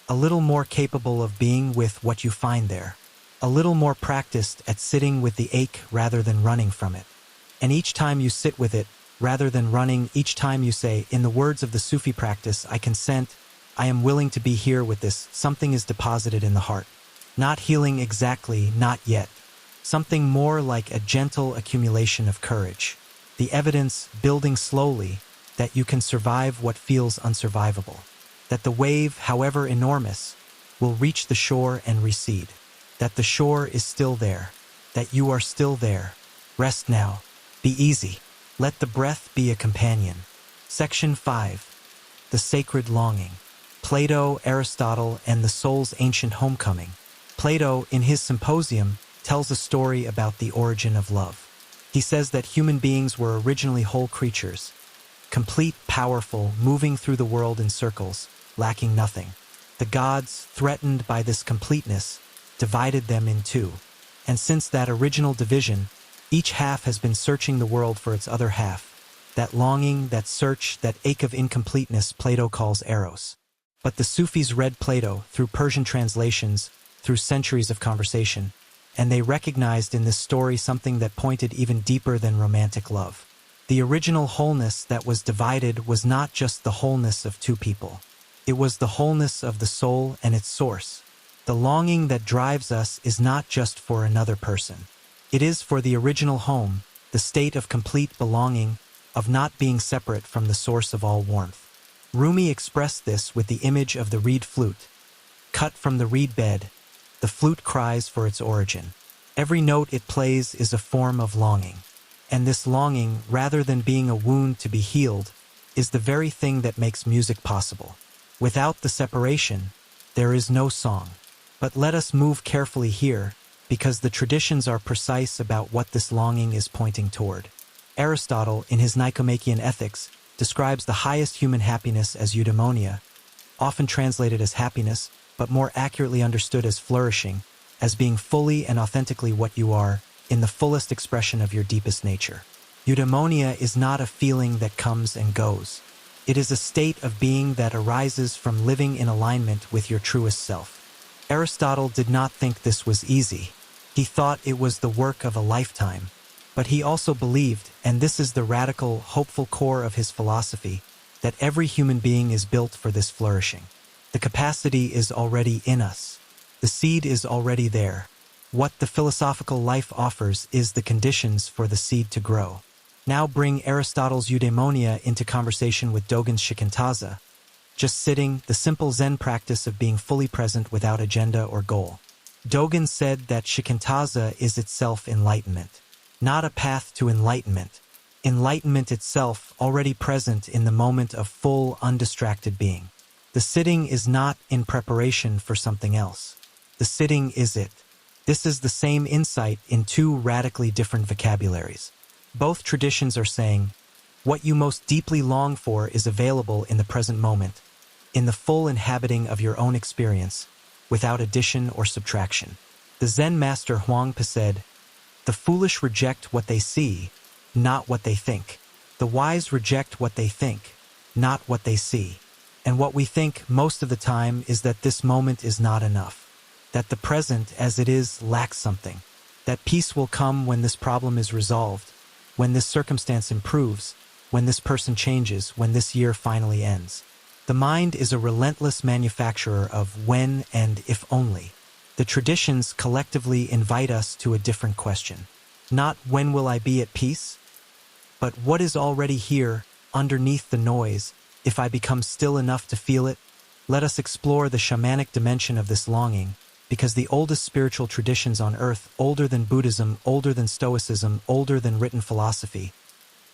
A little more capable of being with what you find there. A little more practiced at sitting with the ache rather than running from it. And each time you sit with it, rather than running, each time you say, in the words of the Sufi practice, I consent, I am willing to be here with this, something is deposited in the heart. Not healing exactly, not yet. Something more like a gentle accumulation of courage. The evidence building slowly that you can survive what feels unsurvivable. That the wave, however enormous, will reach the shore and recede. That the shore is still there. That you are still there. Rest now. Be easy. Let the breath be a companion. Section 5. The Sacred Longing. Plato, Aristotle, and the Soul's Ancient Homecoming. Plato, in his Symposium, tells a story about the origin of love. He says that human beings were originally whole creatures, complete, powerful, moving through the world in circles, lacking nothing. The gods, threatened by this completeness, divided them in two. And since that original division, each half has been searching the world for its other half. That longing, that search, that ache of incompleteness Plato calls eros. But the Sufis read Plato through Persian translations, through centuries of conversation, and they recognized in this story something that pointed even deeper than romantic love. The original wholeness that was divided was not just the wholeness of two people. It was the wholeness of the soul and its source. The longing that drives us is not just for another person. It is for the original home, the state of complete belonging, of not being separate from the source of all warmth. Rumi expressed this with the image of the reed flute. Cut from the reed bed, the flute cries for its origin. Every note it plays is a form of longing. And this longing, rather than being a wound to be healed, is the very thing that makes music possible. Without the separation, there is no song. But let us move carefully here, because the traditions are precise about what this longing is pointing toward. Aristotle, in his Nicomachean Ethics, describes the highest human happiness as eudaimonia, often translated as happiness, but more accurately understood as flourishing, as being fully and authentically what you are, in the fullest expression of your deepest nature. Eudaimonia is not a feeling that comes and goes. It is a state of being that arises from living in alignment with your truest self. Aristotle did not think this was easy. He thought it was the work of a lifetime. But he also believed, and this is the radical, hopeful core of his philosophy, that every human being is built for this flourishing. The capacity is already in us. The seed is already there. What the philosophical life offers is the conditions for the seed to grow. Now bring Aristotle's eudaimonia into conversation with Dogen's shikantaza. Just sitting, the simple Zen practice of being fully present without agenda or goal. Dogen said that shikantaza is itself enlightenment. Not a path to enlightenment. Enlightenment itself already present in the moment of full, undistracted being. The sitting is not in preparation for something else. The sitting is it. This is the same insight in two radically different vocabularies. Both traditions are saying, what you most deeply long for is available in the present moment, in the full inhabiting of your own experience, without addition or subtraction. The Zen master Huangpa said, the foolish reject what they see, not what they think. The wise reject what they think, not what they see. And what we think most of the time is that this moment is not enough. That the present as it is lacks something. That peace will come when this problem is resolved, when this circumstance improves, when this person changes, when this year finally ends. The mind is a relentless manufacturer of when and if only. The traditions collectively invite us to a different question. Not when will I be at peace, But what is already here, underneath the noise, if I become still enough to feel it? Let us explore the shamanic dimension of this longing, because the oldest spiritual traditions on earth, older than Buddhism, older than Stoicism, older than written philosophy,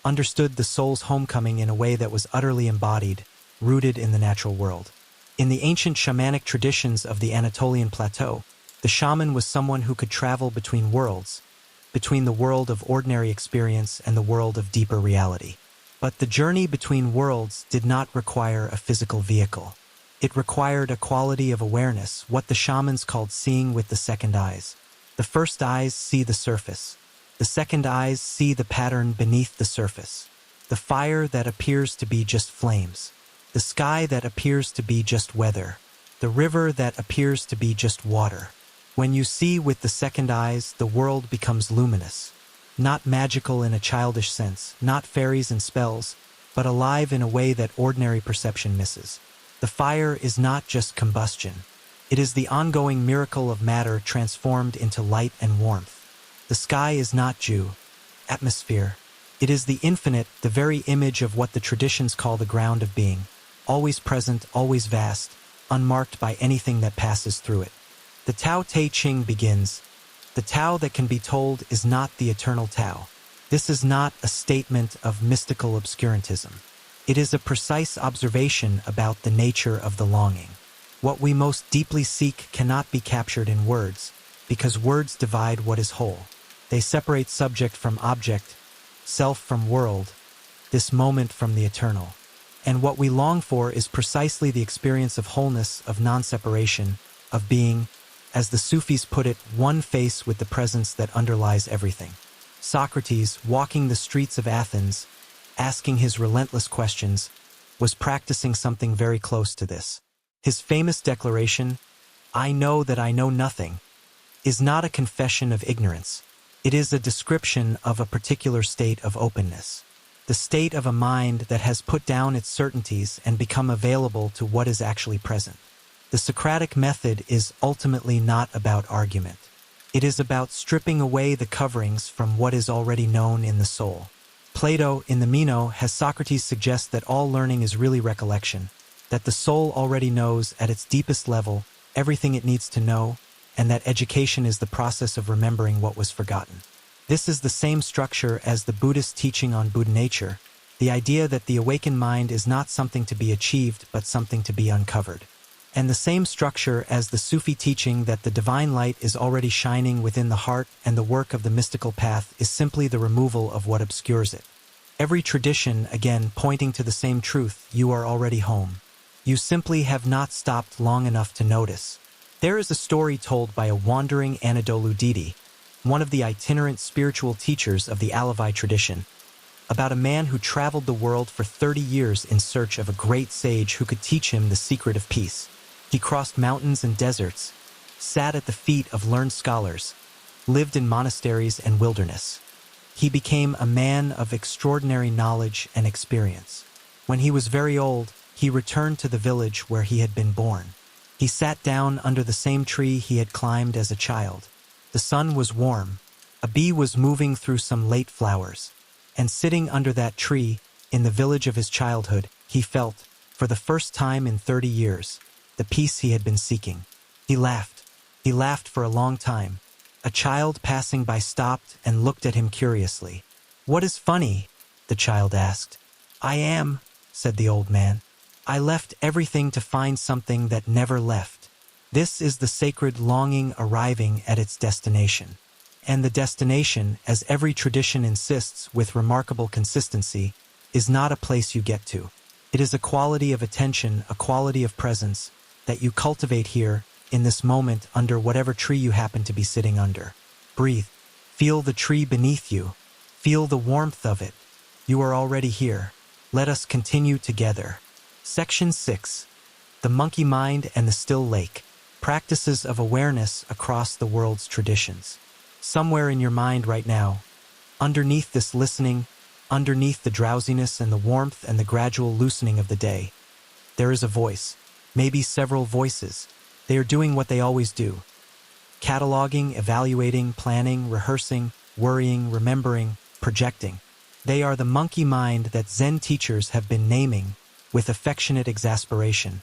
understood the soul's homecoming in a way that was utterly embodied, rooted in the natural world. In the ancient shamanic traditions of the Anatolian plateau, the shaman was someone who could travel between worlds, between the world of ordinary experience and the world of deeper reality. But the journey between worlds did not require a physical vehicle. It required a quality of awareness, what the shamans called seeing with the second eyes. The first eyes see the surface. The second eyes see the pattern beneath the surface. The fire that appears to be just flames. The sky that appears to be just weather. The river that appears to be just water. When you see with the second eyes, the world becomes luminous. Not magical in a childish sense, not fairies and spells, but alive in a way that ordinary perception misses. The fire is not just combustion. It is the ongoing miracle of matter transformed into light and warmth. The sky is not dew, atmosphere. It is the infinite, the very image of what the traditions call the ground of being, always present, always vast, unmarked by anything that passes through it. The Tao Te Ching begins. The Tao that can be told is not the eternal Tao. This is not a statement of mystical obscurantism. It is a precise observation about the nature of the longing. What we most deeply seek cannot be captured in words, because words divide what is whole. They separate subject from object, self from world, this moment from the eternal. And what we long for is precisely the experience of wholeness, of non-separation, of being, as the Sufis put it, one face with the presence that underlies everything. Socrates, walking the streets of Athens, asking his relentless questions, was practicing something very close to this. His famous declaration, "I know that I know nothing," is not a confession of ignorance. It is a description of a particular state of openness, the state of a mind that has put down its certainties and become available to what is actually present. The Socratic method is ultimately not about argument. It is about stripping away the coverings from what is already known in the soul. Plato, in the Meno, has Socrates suggest that all learning is really recollection, that the soul already knows at its deepest level everything it needs to know, and that education is the process of remembering what was forgotten. This is the same structure as the Buddhist teaching on Buddha nature, the idea that the awakened mind is not something to be achieved but something to be uncovered. And the same structure as the Sufi teaching that the divine light is already shining within the heart and the work of the mystical path is simply the removal of what obscures it. Every tradition, again, pointing to the same truth: you are already home. You simply have not stopped long enough to notice. There is a story told by a wandering Anatolia, one of the itinerant spiritual teachers of the Alavi tradition, about a man who traveled the world for 30 years in search of a great sage who could teach him the secret of peace. He crossed mountains and deserts, sat at the feet of learned scholars, lived in monasteries and wilderness. He became a man of extraordinary knowledge and experience. When he was very old, he returned to the village where he had been born. He sat down under the same tree he had climbed as a child. The sun was warm. A bee was moving through some late flowers. And sitting under that tree, in the village of his childhood, he felt, for the first time in 30 years, the peace he had been seeking. He laughed. He laughed for a long time. A child passing by stopped and looked at him curiously. "What is funny?" the child asked. "I am," said the old man. "I left everything to find something that never left." This is the sacred longing arriving at its destination. And the destination, as every tradition insists with remarkable consistency, is not a place you get to. It is a quality of attention, a quality of presence, that you cultivate here, in this moment, under whatever tree you happen to be sitting under. Breathe. Feel the tree beneath you. Feel the warmth of it. You are already here. Let us continue together. Section 6. The Monkey Mind and the Still Lake. Practices of awareness across the world's traditions. Somewhere in your mind right now, underneath this listening, underneath the drowsiness and the warmth and the gradual loosening of the day, there is a voice, maybe several voices. They are doing what they always do. Cataloging, evaluating, planning, rehearsing, worrying, remembering, projecting. They are the monkey mind that Zen teachers have been naming, with affectionate exasperation,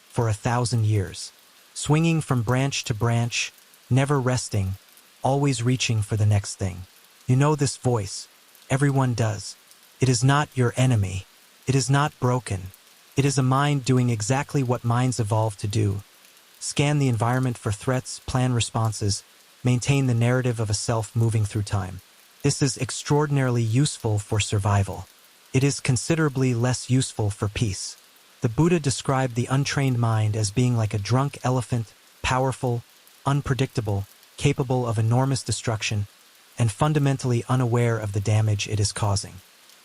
for 1,000 years. Swinging from branch to branch, never resting, always reaching for the next thing. You know this voice. Everyone does. It is not your enemy. It is not broken. It is a mind doing exactly what minds evolve to do. Scan the environment for threats, plan responses, maintain the narrative of a self moving through time. This is extraordinarily useful for survival. It is considerably less useful for peace. The Buddha described the untrained mind as being like a drunk elephant, powerful, unpredictable, capable of enormous destruction, and fundamentally unaware of the damage it is causing.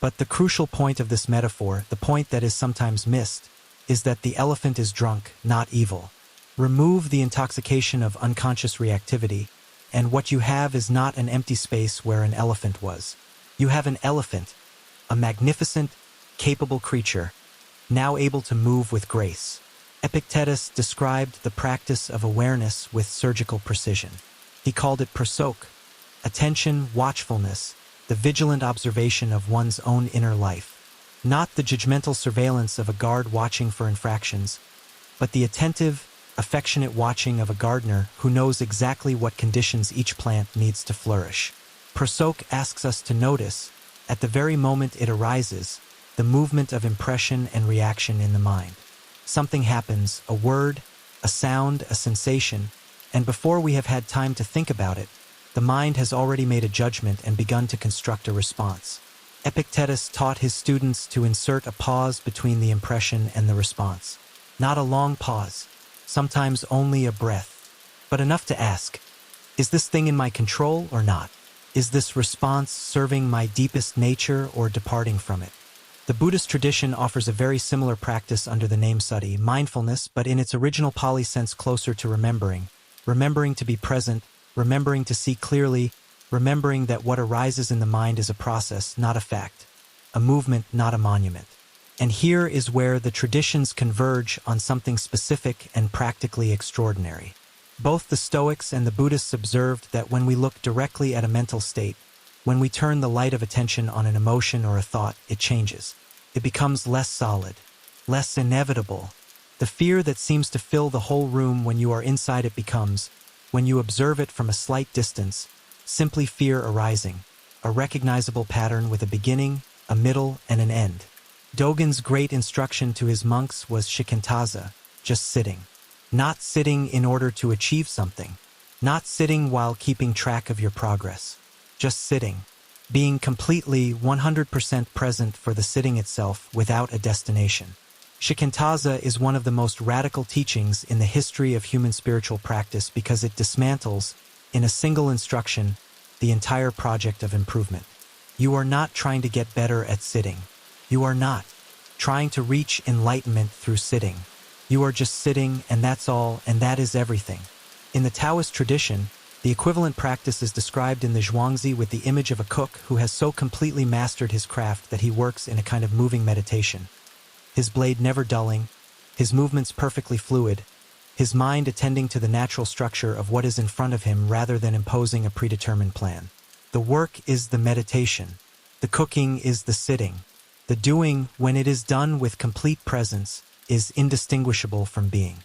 But the crucial point of this metaphor, the point that is sometimes missed, is that the elephant is drunk, not evil. Remove the intoxication of unconscious reactivity, and what you have is not an empty space where an elephant was. You have an elephant, a magnificent, capable creature, now able to move with grace. Epictetus described the practice of awareness with surgical precision. He called it prosok, attention, watchfulness, the vigilant observation of one's own inner life. Not the judgmental surveillance of a guard watching for infractions, but the attentive, affectionate watching of a gardener who knows exactly what conditions each plant needs to flourish. Prosok asks us to notice, at the very moment it arises, the movement of impression and reaction in the mind. Something happens, a word, a sound, a sensation, and before we have had time to think about it, the mind has already made a judgment and begun to construct a response. Epictetus taught his students to insert a pause between the impression and the response. Not a long pause, sometimes only a breath, but enough to ask, is this thing in my control or not? Is this response serving my deepest nature or departing from it? The Buddhist tradition offers a very similar practice under the name sati, mindfulness, but in its original Pali sense closer to remembering to be present, remembering to see clearly, remembering that what arises in the mind is a process, not a fact, a movement, not a monument. And here is where the traditions converge on something specific and practically extraordinary. Both the Stoics and the Buddhists observed that when we look directly at a mental state, when we turn the light of attention on an emotion or a thought, it changes. It becomes less solid, less inevitable. The fear that seems to fill the whole room when you are inside it becomes, when you observe it from a slight distance, simply fear arising, a recognizable pattern with a beginning, a middle, and an end. Dogen's great instruction to his monks was shikantaza, just sitting. Not sitting in order to achieve something. Not sitting while keeping track of your progress. Just sitting. Being completely 100% present for the sitting itself without a destination. Shikantaza is one of the most radical teachings in the history of human spiritual practice because it dismantles, in a single instruction, the entire project of improvement. You are not trying to get better at sitting. You are not trying to reach enlightenment through sitting. You are just sitting, and that's all, and that is everything. In the Taoist tradition, the equivalent practice is described in the Zhuangzi with the image of a cook who has so completely mastered his craft that he works in a kind of moving meditation. His blade never dulling, his movements perfectly fluid, his mind attending to the natural structure of what is in front of him rather than imposing a predetermined plan. The work is the meditation. The cooking is the sitting. The doing, when it is done with complete presence, is indistinguishable from being.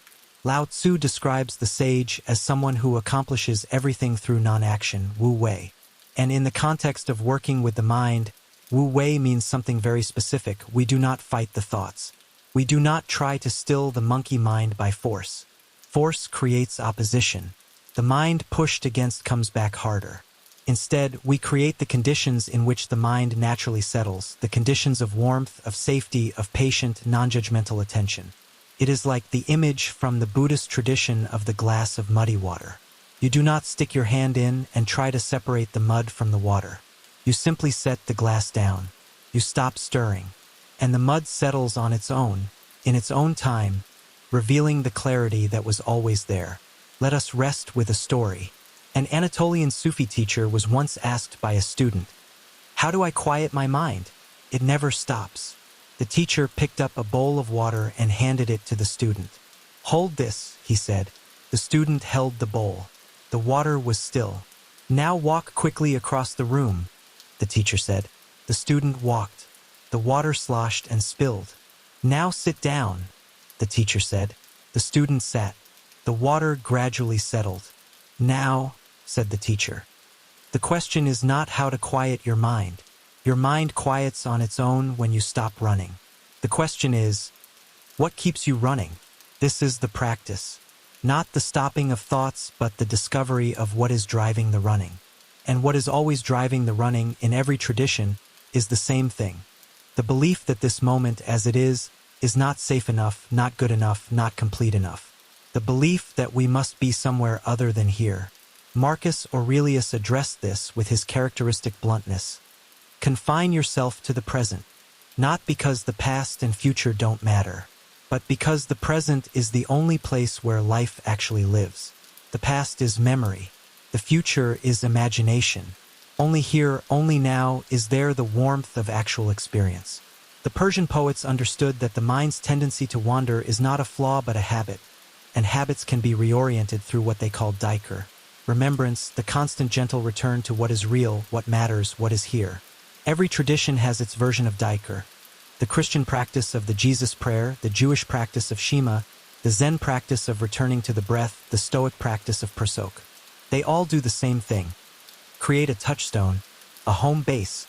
Lao Tzu describes the sage as someone who accomplishes everything through non-action, Wu Wei. And in the context of working with the mind, Wu Wei means something very specific. We do not fight the thoughts. We do not try to still the monkey mind by force. Force creates opposition. The mind pushed against comes back harder. Instead, we create the conditions in which the mind naturally settles, the conditions of warmth, of safety, of patient, non-judgmental attention. It is like the image from the Buddhist tradition of the glass of muddy water. You do not stick your hand in and try to separate the mud from the water. You simply set the glass down. You stop stirring. And the mud settles on its own, in its own time, revealing the clarity that was always there. Let us rest with a story. An Anatolian Sufi teacher was once asked by a student, "How do I quiet my mind? It never stops." The teacher picked up a bowl of water and handed it to the student. "Hold this," he said. The student held the bowl. The water was still. "Now walk quickly across the room," the teacher said. The student walked. The water sloshed and spilled. "Now sit down," the teacher said. The student sat. The water gradually settled. "Now," said the teacher. "The question is not how to quiet your mind. Your mind quiets on its own when you stop running. The question is, what keeps you running? This is the practice. Not the stopping of thoughts, but the discovery of what is driving the running. And what is always driving the running in every tradition is the same thing. The belief that this moment as it is not safe enough, not good enough, not complete enough. The belief that we must be somewhere other than here. Marcus Aurelius addressed this with his characteristic bluntness. Confine yourself to the present, not because the past and future don't matter, but because the present is the only place where life actually lives. The past is memory. The future is imagination. Only here, only now, is there the warmth of actual experience. The Persian poets understood that the mind's tendency to wander is not a flaw but a habit, and habits can be reoriented through what they called dhikr, remembrance, the constant gentle return to what is real, what matters, what is here. Every tradition has its version of dhikr. The Christian practice of the Jesus prayer, the Jewish practice of Shema, the Zen practice of returning to the breath, the Stoic practice of Persok. They all do the same thing. Create a touchstone, a home base,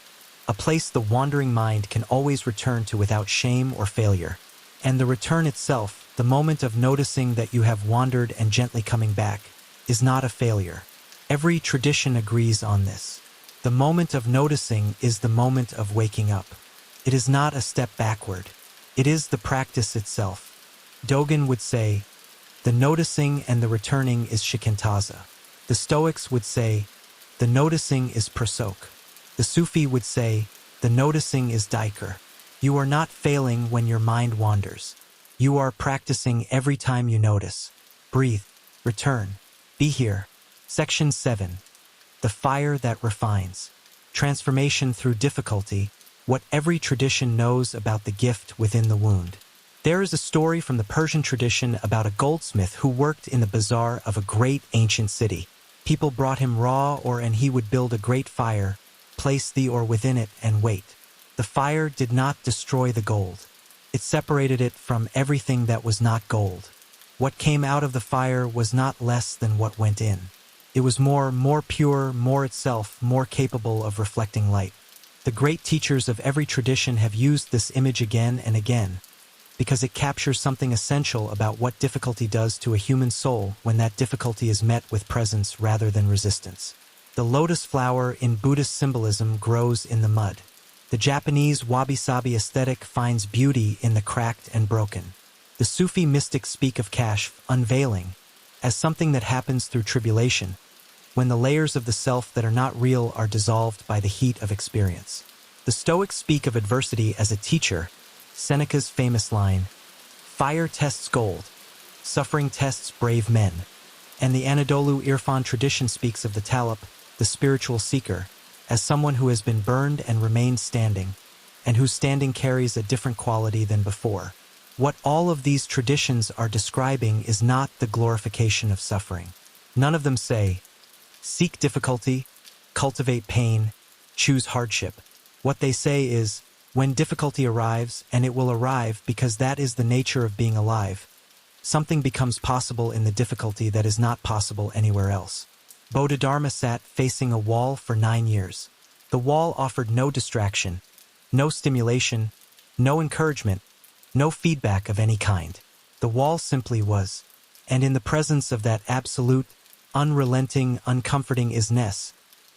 a place the wandering mind can always return to without shame or failure. And the return itself, the moment of noticing that you have wandered and gently coming back, is not a failure. Every tradition agrees on this. The moment of noticing is the moment of waking up. It is not a step backward. It is the practice itself. Dogen would say, the noticing and the returning is shikantaza. The Stoics would say, the noticing is persok. The Sufi would say, the noticing is dhikr. You are not failing when your mind wanders. You are practicing every time you notice. Breathe. Return. Be here. Section 7. The fire that refines. Transformation through difficulty. What every tradition knows about the gift within the wound. There is a story from the Persian tradition about a goldsmith who worked in the bazaar of a great ancient city. People brought him raw ore and he would build a great fire, place the ore within it and wait. The fire did not destroy the gold. It separated it from everything that was not gold. What came out of the fire was not less than what went in. It was more pure, more itself, more capable of reflecting light. The great teachers of every tradition have used this image again and again, because it captures something essential about what difficulty does to a human soul when that difficulty is met with presence rather than resistance. The lotus flower in Buddhist symbolism grows in the mud. The Japanese wabi-sabi aesthetic finds beauty in the cracked and broken. The Sufi mystics speak of kashf, unveiling, as something that happens through tribulation, when the layers of the self that are not real are dissolved by the heat of experience. The Stoics speak of adversity as a teacher, Seneca's famous line, "Fire tests gold, suffering tests brave men." And the Anatolia Irfan tradition speaks of the talip, the spiritual seeker, as someone who has been burned and remains standing, and whose standing carries a different quality than before. What all of these traditions are describing is not the glorification of suffering. None of them say, seek difficulty, cultivate pain, choose hardship. What they say is, when difficulty arrives, and it will arrive because that is the nature of being alive, something becomes possible in the difficulty that is not possible anywhere else. Bodhidharma sat facing a wall for 9 years. The wall offered no distraction, no stimulation, no encouragement, no feedback of any kind. The wall simply was. And in the presence of that absolute, unrelenting, uncomforting isness,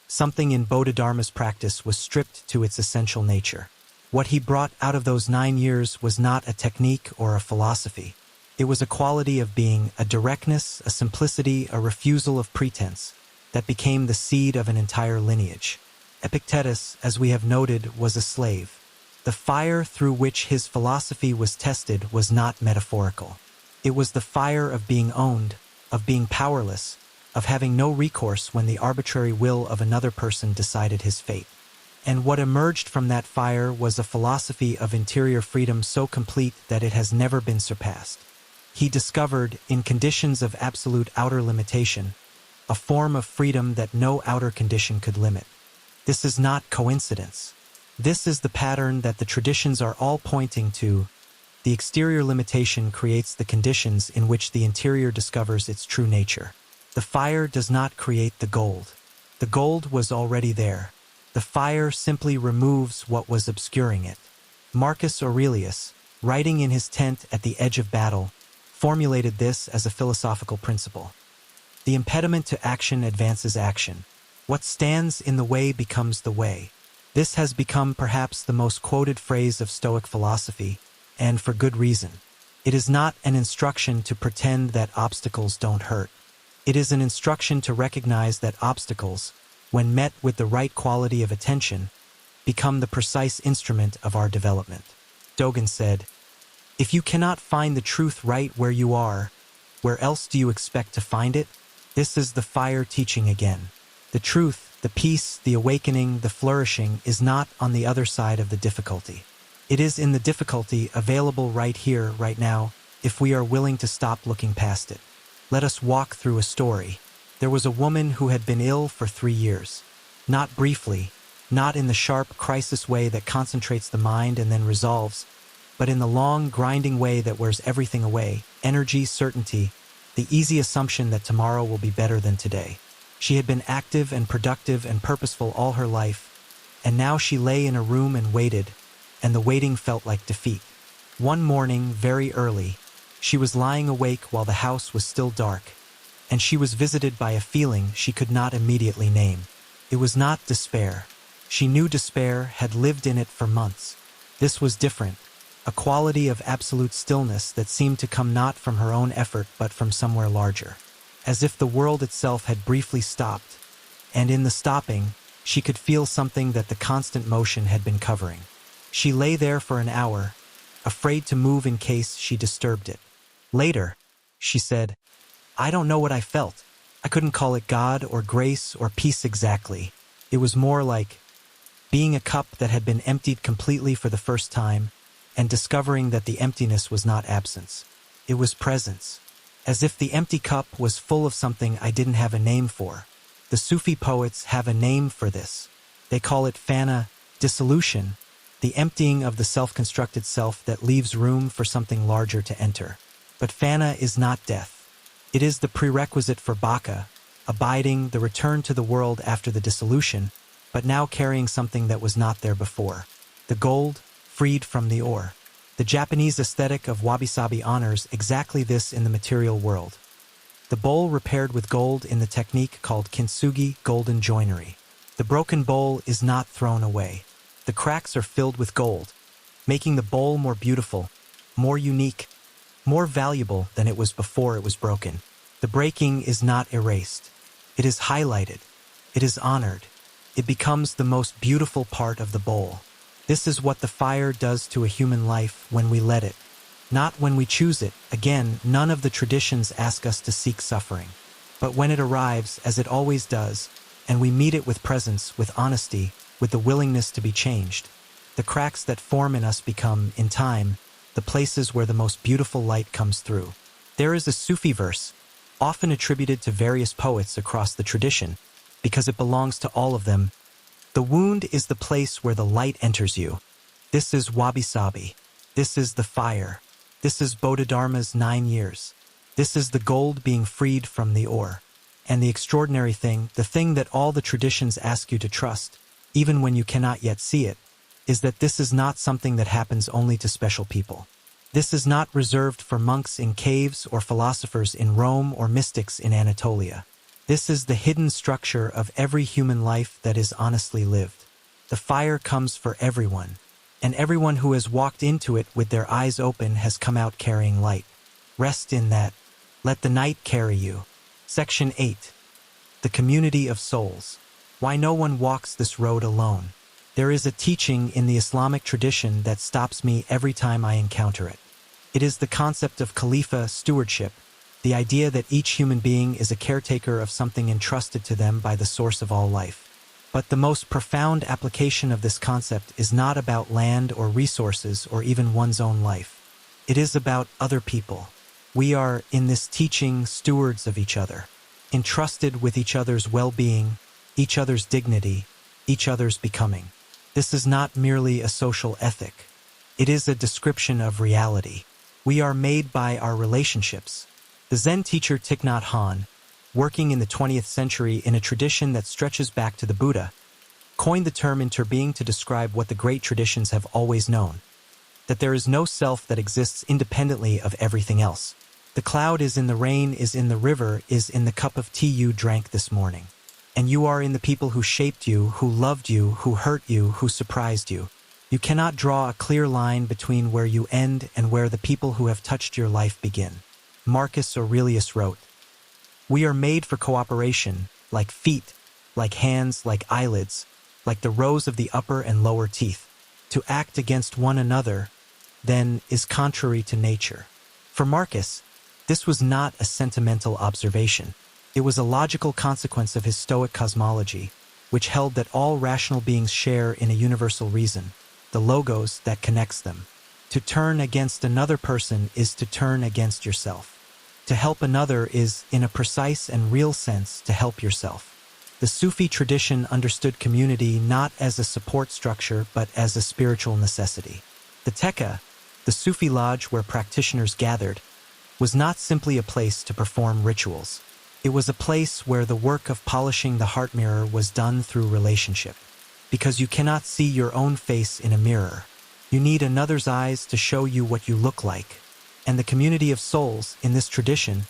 something in Bodhidharma's practice was stripped to its essential nature. What he brought out of those 9 years was not a technique or a philosophy. It was a quality of being, a directness, a simplicity, a refusal of pretense, that became the seed of an entire lineage. Epictetus, as we have noted, was a slave. The fire through which his philosophy was tested was not metaphorical. It was the fire of being owned, of being powerless, of having no recourse when the arbitrary will of another person decided his fate. And what emerged from that fire was a philosophy of interior freedom so complete that it has never been surpassed. He discovered, in conditions of absolute outer limitation, a form of freedom that no outer condition could limit. This is not coincidence. This is the pattern that the traditions are all pointing to. The exterior limitation creates the conditions in which the interior discovers its true nature. The fire does not create the gold. The gold was already there. The fire simply removes what was obscuring it. Marcus Aurelius, writing in his tent at the edge of battle, formulated this as a philosophical principle. The impediment to action advances action. What stands in the way becomes the way. This has become perhaps the most quoted phrase of Stoic philosophy, and for good reason. It is not an instruction to pretend that obstacles don't hurt. It is an instruction to recognize that obstacles, when met with the right quality of attention, become the precise instrument of our development. Dogen said, "If you cannot find the truth right where you are, where else do you expect to find it?" This is the fire teaching again. The truth, the peace, the awakening, the flourishing is not on the other side of the difficulty. It is in the difficulty available right here, right now, if we are willing to stop looking past it. Let us walk through a story. There was a woman who had been ill for 3 years. Not briefly, not in the sharp crisis way that concentrates the mind and then resolves, but in the long, grinding way that wears everything away, energy, certainty, the easy assumption that tomorrow will be better than today. She had been active and productive and purposeful all her life, and now she lay in a room and waited, and the waiting felt like defeat. One morning, very early, she was lying awake while the house was still dark, and she was visited by a feeling she could not immediately name. It was not despair. She knew despair, had lived in it for months. This was different, a quality of absolute stillness that seemed to come not from her own effort but from somewhere larger. As if the world itself had briefly stopped, and in the stopping, she could feel something that the constant motion had been covering. She lay there for an hour, afraid to move in case she disturbed it. Later, she said, "I don't know what I felt. I couldn't call it God or grace or peace exactly. It was more like being a cup that had been emptied completely for the first time and discovering that the emptiness was not absence. It was presence. As if the empty cup was full of something I didn't have a name for. The Sufi poets have a name for this. They call it fana, dissolution, the emptying of the self-constructed self that leaves room for something larger to enter. But fana is not death. It is the prerequisite for baka, abiding, the return to the world after the dissolution, but now carrying something that was not there before. The gold, freed from the ore. The Japanese aesthetic of wabi-sabi honors exactly this in the material world. The bowl repaired with gold in the technique called kintsugi, golden joinery. The broken bowl is not thrown away. The cracks are filled with gold, making the bowl more beautiful, more unique, more valuable than it was before it was broken. The breaking is not erased. It is highlighted. It is honored. It becomes the most beautiful part of the bowl. This is what the fire does to a human life when we let it, not when we choose it. Again, none of the traditions ask us to seek suffering. But when it arrives, as it always does, and we meet it with presence, with honesty, with the willingness to be changed, the cracks that form in us become, in time, the places where the most beautiful light comes through. There is a Sufi verse, often attributed to various poets across the tradition, because it belongs to all of them. The wound is the place where the light enters you. This is wabi-sabi. This is the fire. This is Bodhidharma's 9 years. This is the gold being freed from the ore. And the extraordinary thing, the thing that all the traditions ask you to trust, even when you cannot yet see it, is that this is not something that happens only to special people. This is not reserved for monks in caves or philosophers in Rome or mystics in Anatolia. This is the hidden structure of every human life that is honestly lived. The fire comes for everyone, and everyone who has walked into it with their eyes open has come out carrying light. Rest in that. Let the night carry you. Section 8. The Community of Souls. Why no one walks this road alone. There is a teaching in the Islamic tradition that stops me every time I encounter it. It is the concept of Khalifa stewardship, the idea that each human being is a caretaker of something entrusted to them by the source of all life. But the most profound application of this concept is not about land or resources or even one's own life. It is about other people. We are, in this teaching, stewards of each other, entrusted with each other's well-being, each other's dignity, each other's becoming. This is not merely a social ethic. It is a description of reality. We are made by our relationships. The Zen teacher Thich Nhat Hanh, working in the 20th century in a tradition that stretches back to the Buddha, coined the term interbeing to describe what the great traditions have always known, that there is no self that exists independently of everything else. The cloud is in the rain, is in the river, is in the cup of tea you drank this morning. And you are in the people who shaped you, who loved you, who hurt you, who surprised you. You cannot draw a clear line between where you end and where the people who have touched your life begin. Marcus Aurelius wrote, "We are made for cooperation, like feet, like hands, like eyelids, like the rows of the upper and lower teeth. To act against one another, then, is contrary to nature." For Marcus, this was not a sentimental observation. It was a logical consequence of his Stoic cosmology, which held that all rational beings share in a universal reason, the logos that connects them. To turn against another person is to turn against yourself. To help another is, in a precise and real sense, to help yourself. The Sufi tradition understood community not as a support structure but as a spiritual necessity. The Tekka, the Sufi lodge where practitioners gathered, was not simply a place to perform rituals. It was a place where the work of polishing the heart mirror was done through relationship. Because you cannot see your own face in a mirror. You need another's eyes to show you what you look like. And the community of souls, in this tradition,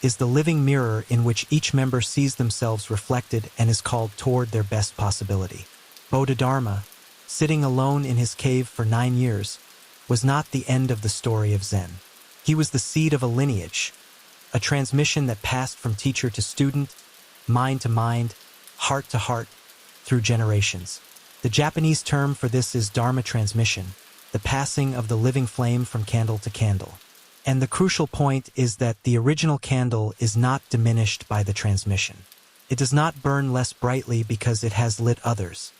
is the living mirror in which each member sees themselves reflected and is called toward their best possibility. Bodhidharma, sitting alone in his cave for 9 years, was not the end of the story of Zen. He was the seed of a lineage, a transmission that passed from teacher to student, mind to mind, heart to heart, through generations. The Japanese term for this is Dharma transmission, the passing of the living flame from candle to candle. And the crucial point is that the original candle is not diminished by the transmission. It does not burn less brightly because it has lit others.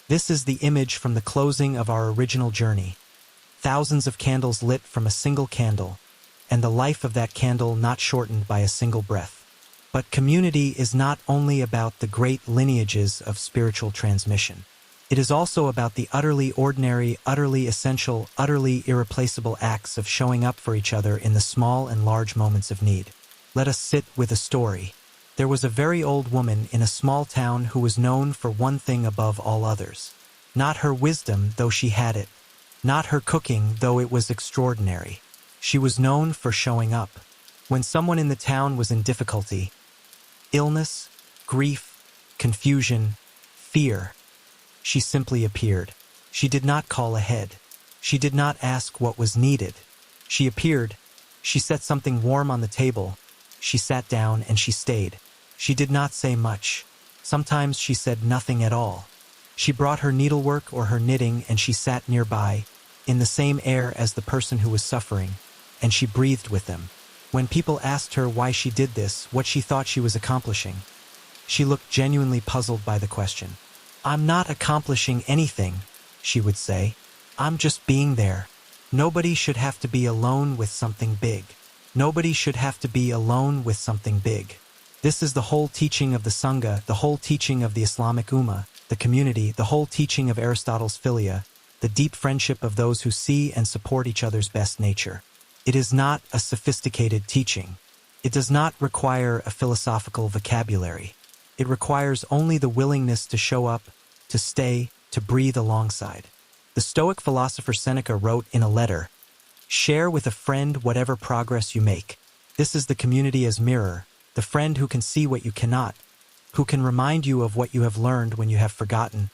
This is the image from the closing of our original journey. Thousands of candles lit from a single candle, and the life of that candle not shortened by a single breath. But community is not only about the great lineages of spiritual transmission. It is also about the utterly ordinary, utterly essential, utterly irreplaceable acts of showing up for each other in the small and large moments of need. Let us sit with a story. There was a very old woman in a small town who was known for one thing above all others. Not her wisdom, though she had it. Not her cooking, though it was extraordinary. She was known for showing up. When someone in the town was in difficulty, illness, grief, confusion, fear, she simply appeared. She did not call ahead. She did not ask what was needed. She appeared. She set something warm on the table. She sat down and she stayed. She did not say much. Sometimes she said nothing at all. She brought her needlework or her knitting and she sat nearby, in the same air as the person who was suffering, and she breathed with them. When people asked her why she did this, what she thought she was accomplishing, she looked genuinely puzzled by the question. "I'm not accomplishing anything," she would say. "I'm just being there. Nobody should have to be alone with something big. Nobody should have to be alone with something big." This is the whole teaching of the Sangha, the whole teaching of the Islamic Ummah, the community, the whole teaching of Aristotle's Philia, the deep friendship of those who see and support each other's best nature. It is not a sophisticated teaching. It does not require a philosophical vocabulary. It requires only the willingness to show up, to stay, to breathe alongside. The Stoic philosopher Seneca wrote in a letter, "Share with a friend whatever progress you make. This is the community as mirror, the friend who can see what you cannot, who can remind you of what you have learned when you have forgotten,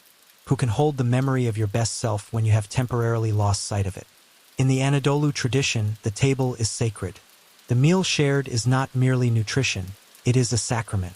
who can hold the memory of your best self when you have temporarily lost sight of it." In the Anatolia tradition, the table is sacred. The meal shared is not merely nutrition, it is a sacrament.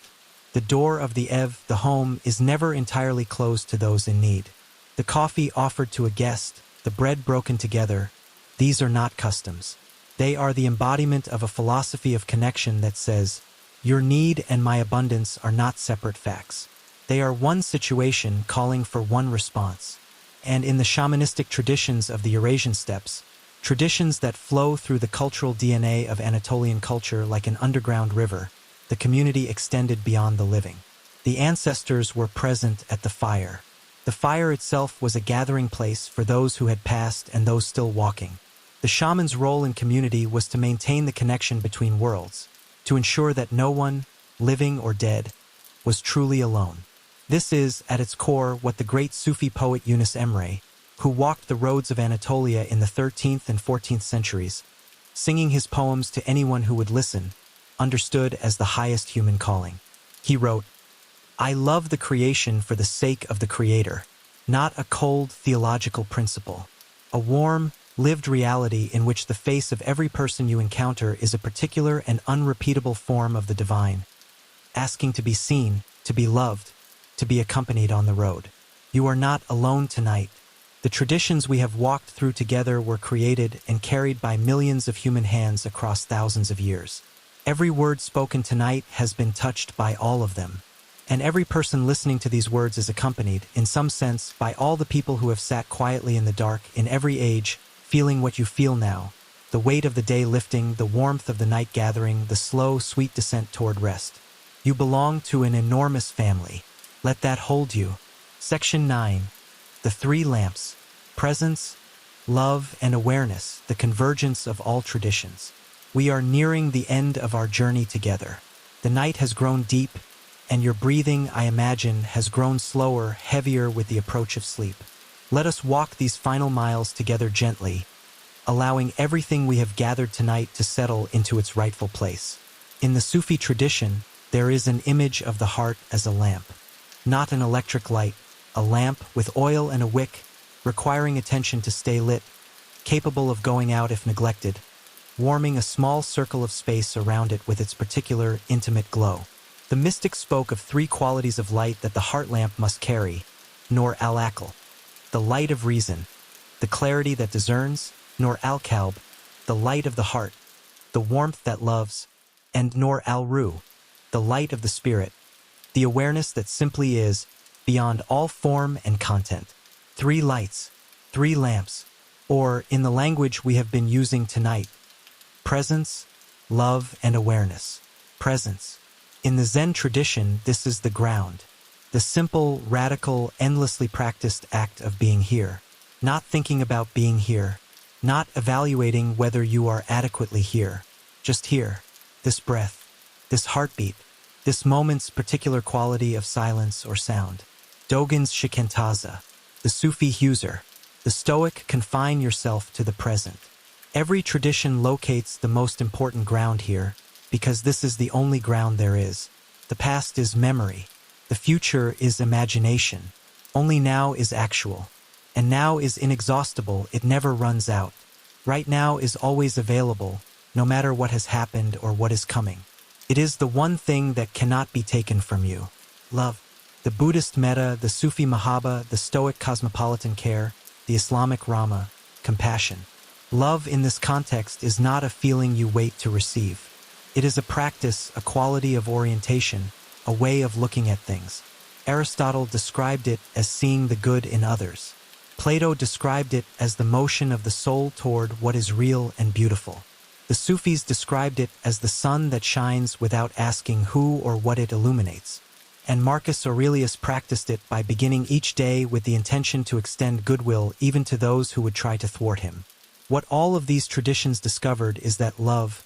The door of the ev, the home, is never entirely closed to those in need. The coffee offered to a guest, the bread broken together, these are not customs. They are the embodiment of a philosophy of connection that says, your need and my abundance are not separate facts. They are one situation calling for one response. And in the shamanistic traditions of the Eurasian steppes, traditions that flow through the cultural DNA of Anatolian culture like an underground river, the community extended beyond the living. The ancestors were present at the fire. The fire itself was a gathering place for those who had passed and those still walking. The shaman's role in community was to maintain the connection between worlds, to ensure that no one, living or dead, was truly alone. This is, at its core, what the great Sufi poet Yunus Emre, who walked the roads of Anatolia in the 13th and 14th centuries, singing his poems to anyone who would listen, understood as the highest human calling. He wrote, "I love the creation for the sake of the Creator, not a cold theological principle. A warm, lived reality in which the face of every person you encounter is a particular and unrepeatable form of the divine, asking to be seen, to be loved, to be accompanied on the road. You are not alone tonight. The traditions we have walked through together were created and carried by millions of human hands across thousands of years. Every word spoken tonight has been touched by all of them. And every person listening to these words is accompanied, in some sense, by all the people who have sat quietly in the dark in every age, feeling what you feel now, the weight of the day lifting, the warmth of the night gathering, the slow, sweet descent toward rest. You belong to an enormous family. Let that hold you." Section 9. The Three Lamps. Presence, love, and awareness, the convergence of all traditions. We are nearing the end of our journey together. The night has grown deep, and your breathing, I imagine, has grown slower, heavier with the approach of sleep. Let us walk these final miles together gently, allowing everything we have gathered tonight to settle into its rightful place. In the Sufi tradition, there is an image of the heart as a lamp. Not an electric light, a lamp with oil and a wick, requiring attention to stay lit, capable of going out if neglected, warming a small circle of space around it with its particular, intimate glow. The mystic spoke of three qualities of light that the heart lamp must carry: Nur al-Aql, the light of reason; the clarity that discerns; Nur al-Qalb, the light of the heart, the warmth that loves; and Nur al-Ruh, the light of the spirit, the awareness that simply is, beyond all form and content. Three lights, three lamps, or, in the language we have been using tonight, presence, love, and awareness. Presence. In the Zen tradition, this is the ground, the simple, radical, endlessly practiced act of being here, not thinking about being here, not evaluating whether you are adequately here, just here, this breath, this heartbeat, this moment's particular quality of silence or sound. Dogen's Shikantaza, the Sufi Huser, the Stoic confine yourself to the present. Every tradition locates the most important ground here, because this is the only ground there is. The past is memory. The future is imagination. Only now is actual. And now is inexhaustible, it never runs out. Right now is always available, no matter what has happened or what is coming. It is the one thing that cannot be taken from you. Love. The Buddhist metta, the Sufi mahabba, the Stoic cosmopolitan care, the Islamic Rama, compassion. Love in this context is not a feeling you wait to receive. It is a practice, a quality of orientation, a way of looking at things. Aristotle described it as seeing the good in others. Plato described it as the motion of the soul toward what is real and beautiful. The Sufis described it as the sun that shines without asking who or what it illuminates. And Marcus Aurelius practiced it by beginning each day with the intention to extend goodwill even to those who would try to thwart him. What all of these traditions discovered is that love,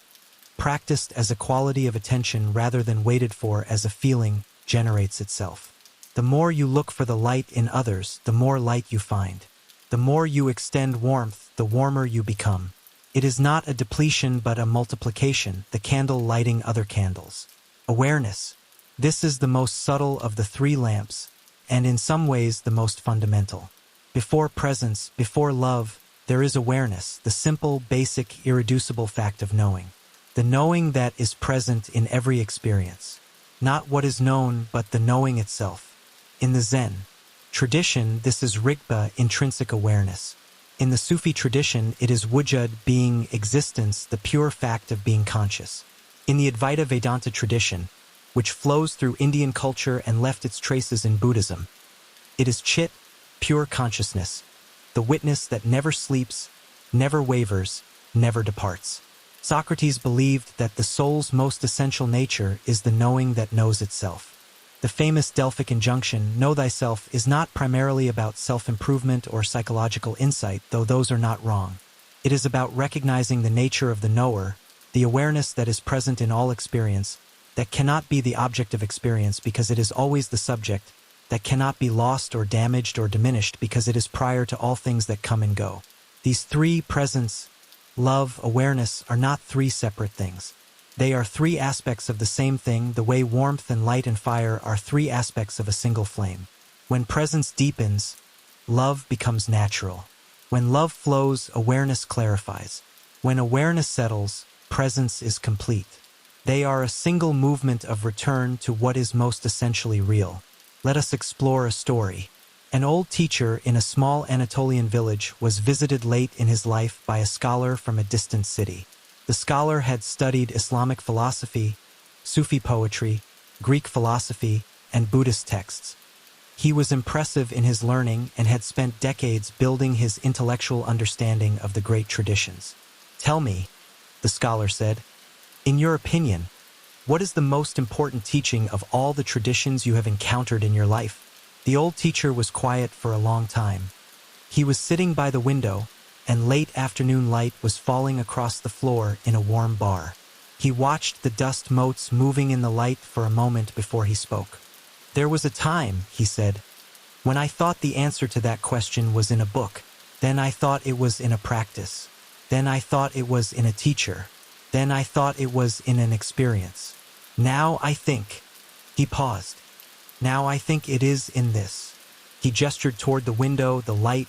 practiced as a quality of attention rather than waited for as a feeling, generates itself. The more you look for the light in others, the more light you find. The more you extend warmth, the warmer you become. It is not a depletion but a multiplication, the candle lighting other candles. Awareness. This is the most subtle of the three lamps, and in some ways the most fundamental. Before presence, before love, there is awareness, the simple, basic, irreducible fact of knowing. The knowing that is present in every experience. Not what is known, but the knowing itself. In the Zen tradition, this is Rigpa, intrinsic awareness. In the Sufi tradition, it is Wujud, being, existence, the pure fact of being conscious. In the Advaita Vedanta tradition, which flows through Indian culture and left its traces in Buddhism, it is Chit, pure consciousness, the witness that never sleeps, never wavers, never departs. Socrates believed that the soul's most essential nature is the knowing that knows itself. The famous Delphic injunction, know thyself, is not primarily about self-improvement or psychological insight, though those are not wrong. It is about recognizing the nature of the knower, the awareness that is present in all experience, that cannot be the object of experience because it is always the subject, that cannot be lost or damaged or diminished because it is prior to all things that come and go. These three, presence, love, awareness, are not three separate things. They are three aspects of the same thing, the way warmth and light and fire are three aspects of a single flame. When presence deepens, love becomes natural. When love flows, awareness clarifies. When awareness settles, presence is complete. They are a single movement of return to what is most essentially real. Let us explore a story. An old teacher in a small Anatolian village was visited late in his life by a scholar from a distant city. The scholar had studied Islamic philosophy, Sufi poetry, Greek philosophy, and Buddhist texts. He was impressive in his learning and had spent decades building his intellectual understanding of the great traditions. "Tell me," the scholar said, "in your opinion, what is the most important teaching of all the traditions you have encountered in your life?" The old teacher was quiet for a long time. He was sitting by the window, and late afternoon light was falling across the floor in a warm bar. He watched the dust motes moving in the light for a moment before he spoke. "There was a time," he said, "when I thought the answer to that question was in a book. Then I thought it was in a practice. Then I thought it was in a teacher. Then I thought it was in an experience. Now I think—" He paused. "Now I think it is in this." He gestured toward the window, the light,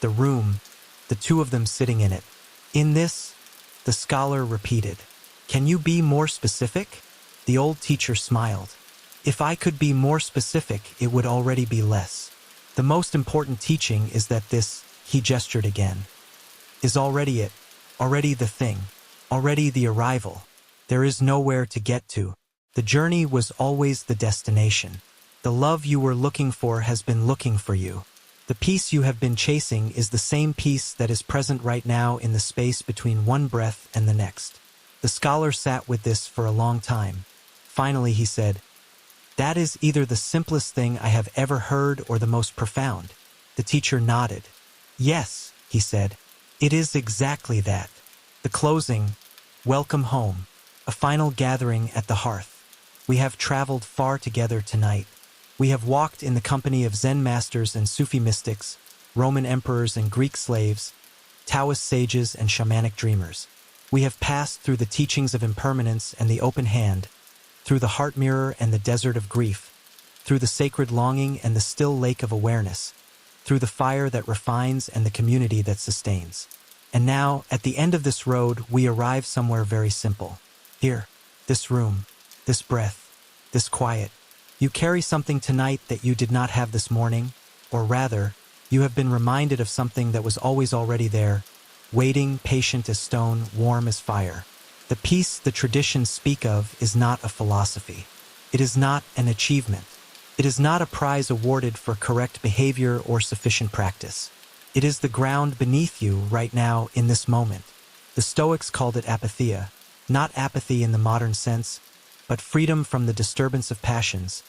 the room, the two of them sitting in it. "In this?" the scholar repeated. "Can you be more specific?" The old teacher smiled. "If I could be more specific, it would already be less. The most important teaching is that this," he gestured again, "is already it, already the thing, already the arrival. There is nowhere to get to. The journey was always the destination. The love you were looking for has been looking for you. The peace you have been chasing is the same peace that is present right now in the space between one breath and the next." The scholar sat with this for a long time. Finally he said, "That is either the simplest thing I have ever heard or the most profound." The teacher nodded. "Yes," he said, "it is exactly that. The closing, welcome home, a final gathering at the hearth. We have traveled far together tonight. We have walked in the company of Zen masters and Sufi mystics, Roman emperors and Greek slaves, Taoist sages and shamanic dreamers. We have passed through the teachings of impermanence and the open hand, through the heart mirror and the desert of grief, through the sacred longing and the still lake of awareness, through the fire that refines and the community that sustains. And now, at the end of this road, we arrive somewhere very simple. Here, this room, this breath, this quiet. You carry something tonight that you did not have this morning, or rather, you have been reminded of something that was always already there, waiting, patient as stone, warm as fire. The peace the traditions speak of is not a philosophy. It is not an achievement. It is not a prize awarded for correct behavior or sufficient practice. It is the ground beneath you right now in this moment. The Stoics called it apatheia, not apathy in the modern sense, but freedom from the disturbance of passions,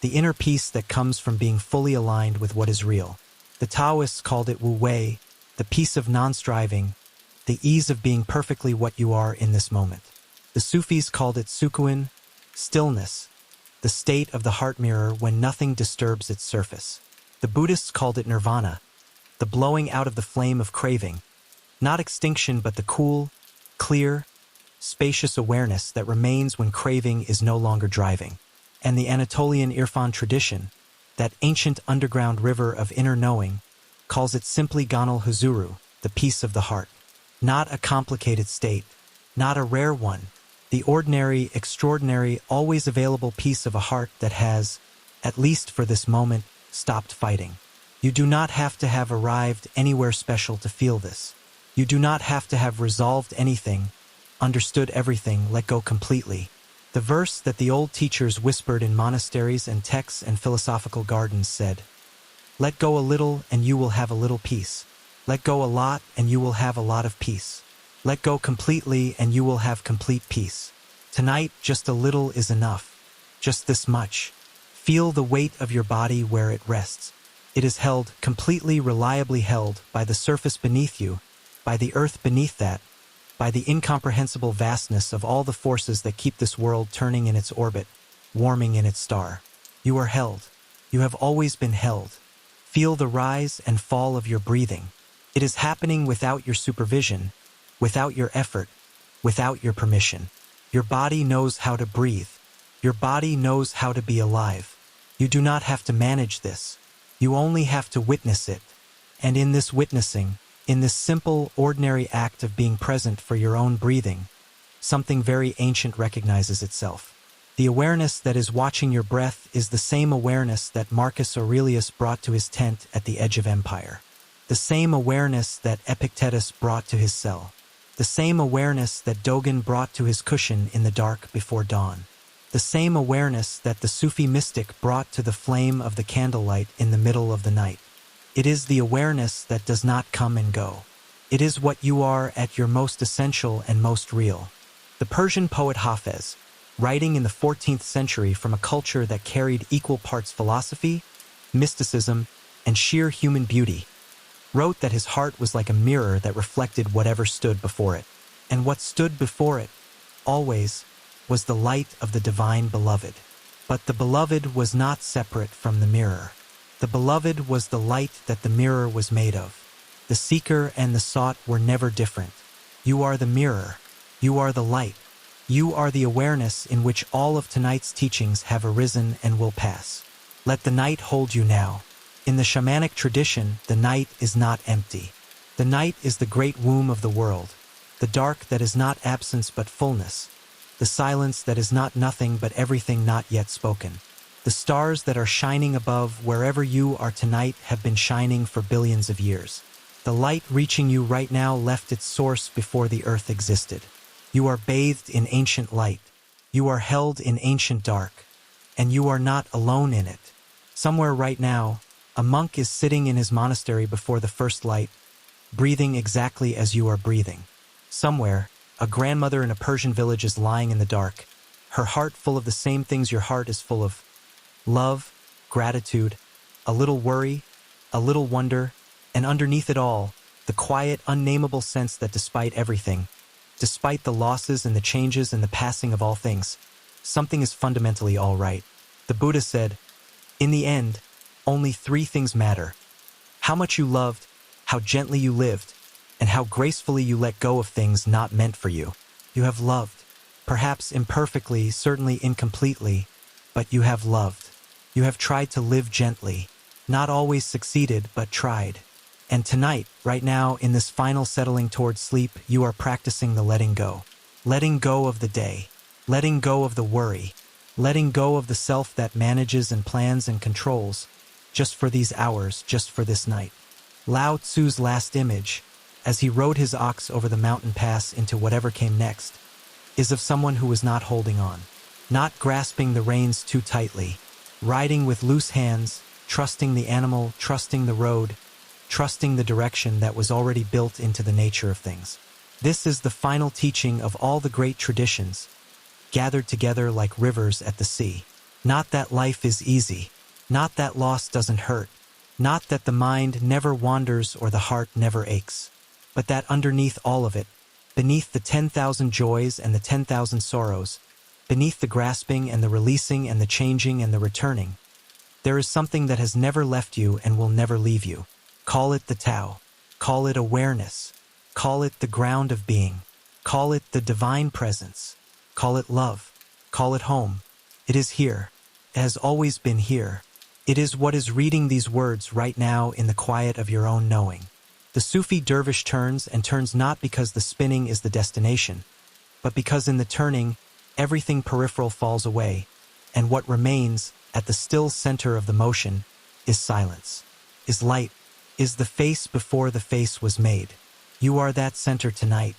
the inner peace that comes from being fully aligned with what is real. The Taoists called it wu wei, the peace of non-striving, the ease of being perfectly what you are in this moment. The Sufis called it sukuin, stillness, the state of the heart mirror when nothing disturbs its surface. The Buddhists called it nirvana, the blowing out of the flame of craving, not extinction but the cool, clear, spacious awareness that remains when craving is no longer driving. And the Anatolian Irfan tradition, that ancient underground river of inner knowing, calls it simply Ganal Huzuru, the peace of the heart. Not a complicated state, not a rare one, the ordinary, extraordinary, always available peace of a heart that has, at least for this moment, stopped fighting. You do not have to have arrived anywhere special to feel this. You do not have to have resolved anything, understood everything, let go completely. The verse that the old teachers whispered in monasteries and texts and philosophical gardens said, "Let go a little and you will have a little peace. Let go a lot and you will have a lot of peace. Let go completely and you will have complete peace. Tonight, just a little is enough. Just this much. Feel the weight of your body where it rests. It is held, completely reliably held, by the surface beneath you, by the earth beneath that, by the incomprehensible vastness of all the forces that keep this world turning in its orbit, warming in its star. You are held. You have always been held. Feel the rise and fall of your breathing. It is happening without your supervision, without your effort, without your permission. Your body knows how to breathe. Your body knows how to be alive. You do not have to manage this. You only have to witness it. And in this witnessing, in this simple, ordinary act of being present for your own breathing, something very ancient recognizes itself. The awareness that is watching your breath is the same awareness that Marcus Aurelius brought to his tent at the edge of empire. The same awareness that Epictetus brought to his cell. The same awareness that Dogen brought to his cushion in the dark before dawn. The same awareness that the Sufi mystic brought to the flame of the candlelight in the middle of the night. It is the awareness that does not come and go. It is what you are at your most essential and most real. The Persian poet Hafez, writing in the 14th century from a culture that carried equal parts philosophy, mysticism, and sheer human beauty, wrote that his heart was like a mirror that reflected whatever stood before it. And what stood before it, always, was the light of the divine beloved. But the beloved was not separate from the mirror. The beloved was the light that the mirror was made of. The seeker and the sought were never different. You are the mirror. You are the light. You are the awareness in which all of tonight's teachings have arisen and will pass. Let the night hold you now. In the shamanic tradition, the night is not empty. The night is the great womb of the world, the dark that is not absence but fullness, the silence that is not nothing but everything not yet spoken. The stars that are shining above wherever you are tonight have been shining for billions of years. The light reaching you right now left its source before the earth existed. You are bathed in ancient light. You are held in ancient dark. And you are not alone in it. Somewhere right now, a monk is sitting in his monastery before the first light, breathing exactly as you are breathing. Somewhere, a grandmother in a Persian village is lying in the dark, her heart full of the same things your heart is full of: love, gratitude, a little worry, a little wonder, and underneath it all, the quiet, unnameable sense that despite everything, despite the losses and the changes and the passing of all things, something is fundamentally all right. The Buddha said, in the end, only three things matter: how much you loved, how gently you lived, and how gracefully you let go of things not meant for you. You have loved, perhaps imperfectly, certainly incompletely, but you have loved. You have tried to live gently, not always succeeded, but tried. And tonight, right now, in this final settling towards sleep, you are practicing the letting go. Letting go of the day, letting go of the worry, letting go of the self that manages and plans and controls, just for these hours, just for this night. Lao Tzu's last image, as he rode his ox over the mountain pass into whatever came next, is of someone who was not holding on, not grasping the reins too tightly, riding with loose hands, trusting the animal, trusting the road, trusting the direction that was already built into the nature of things. This is the final teaching of all the great traditions, gathered together like rivers at the sea. Not that life is easy, not that loss doesn't hurt, not that the mind never wanders or the heart never aches, but that underneath all of it, beneath the 10,000 joys and the 10,000 sorrows, beneath the grasping and the releasing and the changing and the returning, there is something that has never left you and will never leave you. Call it the Tao. Call it awareness. Call it the ground of being. Call it the divine presence. Call it love. Call it home. It is here. It has always been here. It is what is reading these words right now in the quiet of your own knowing. The Sufi dervish turns and turns not because the spinning is the destination, but because in the turning, everything peripheral falls away, and what remains at the still center of the motion is silence, is light, is the face before the face was made. You are that center tonight.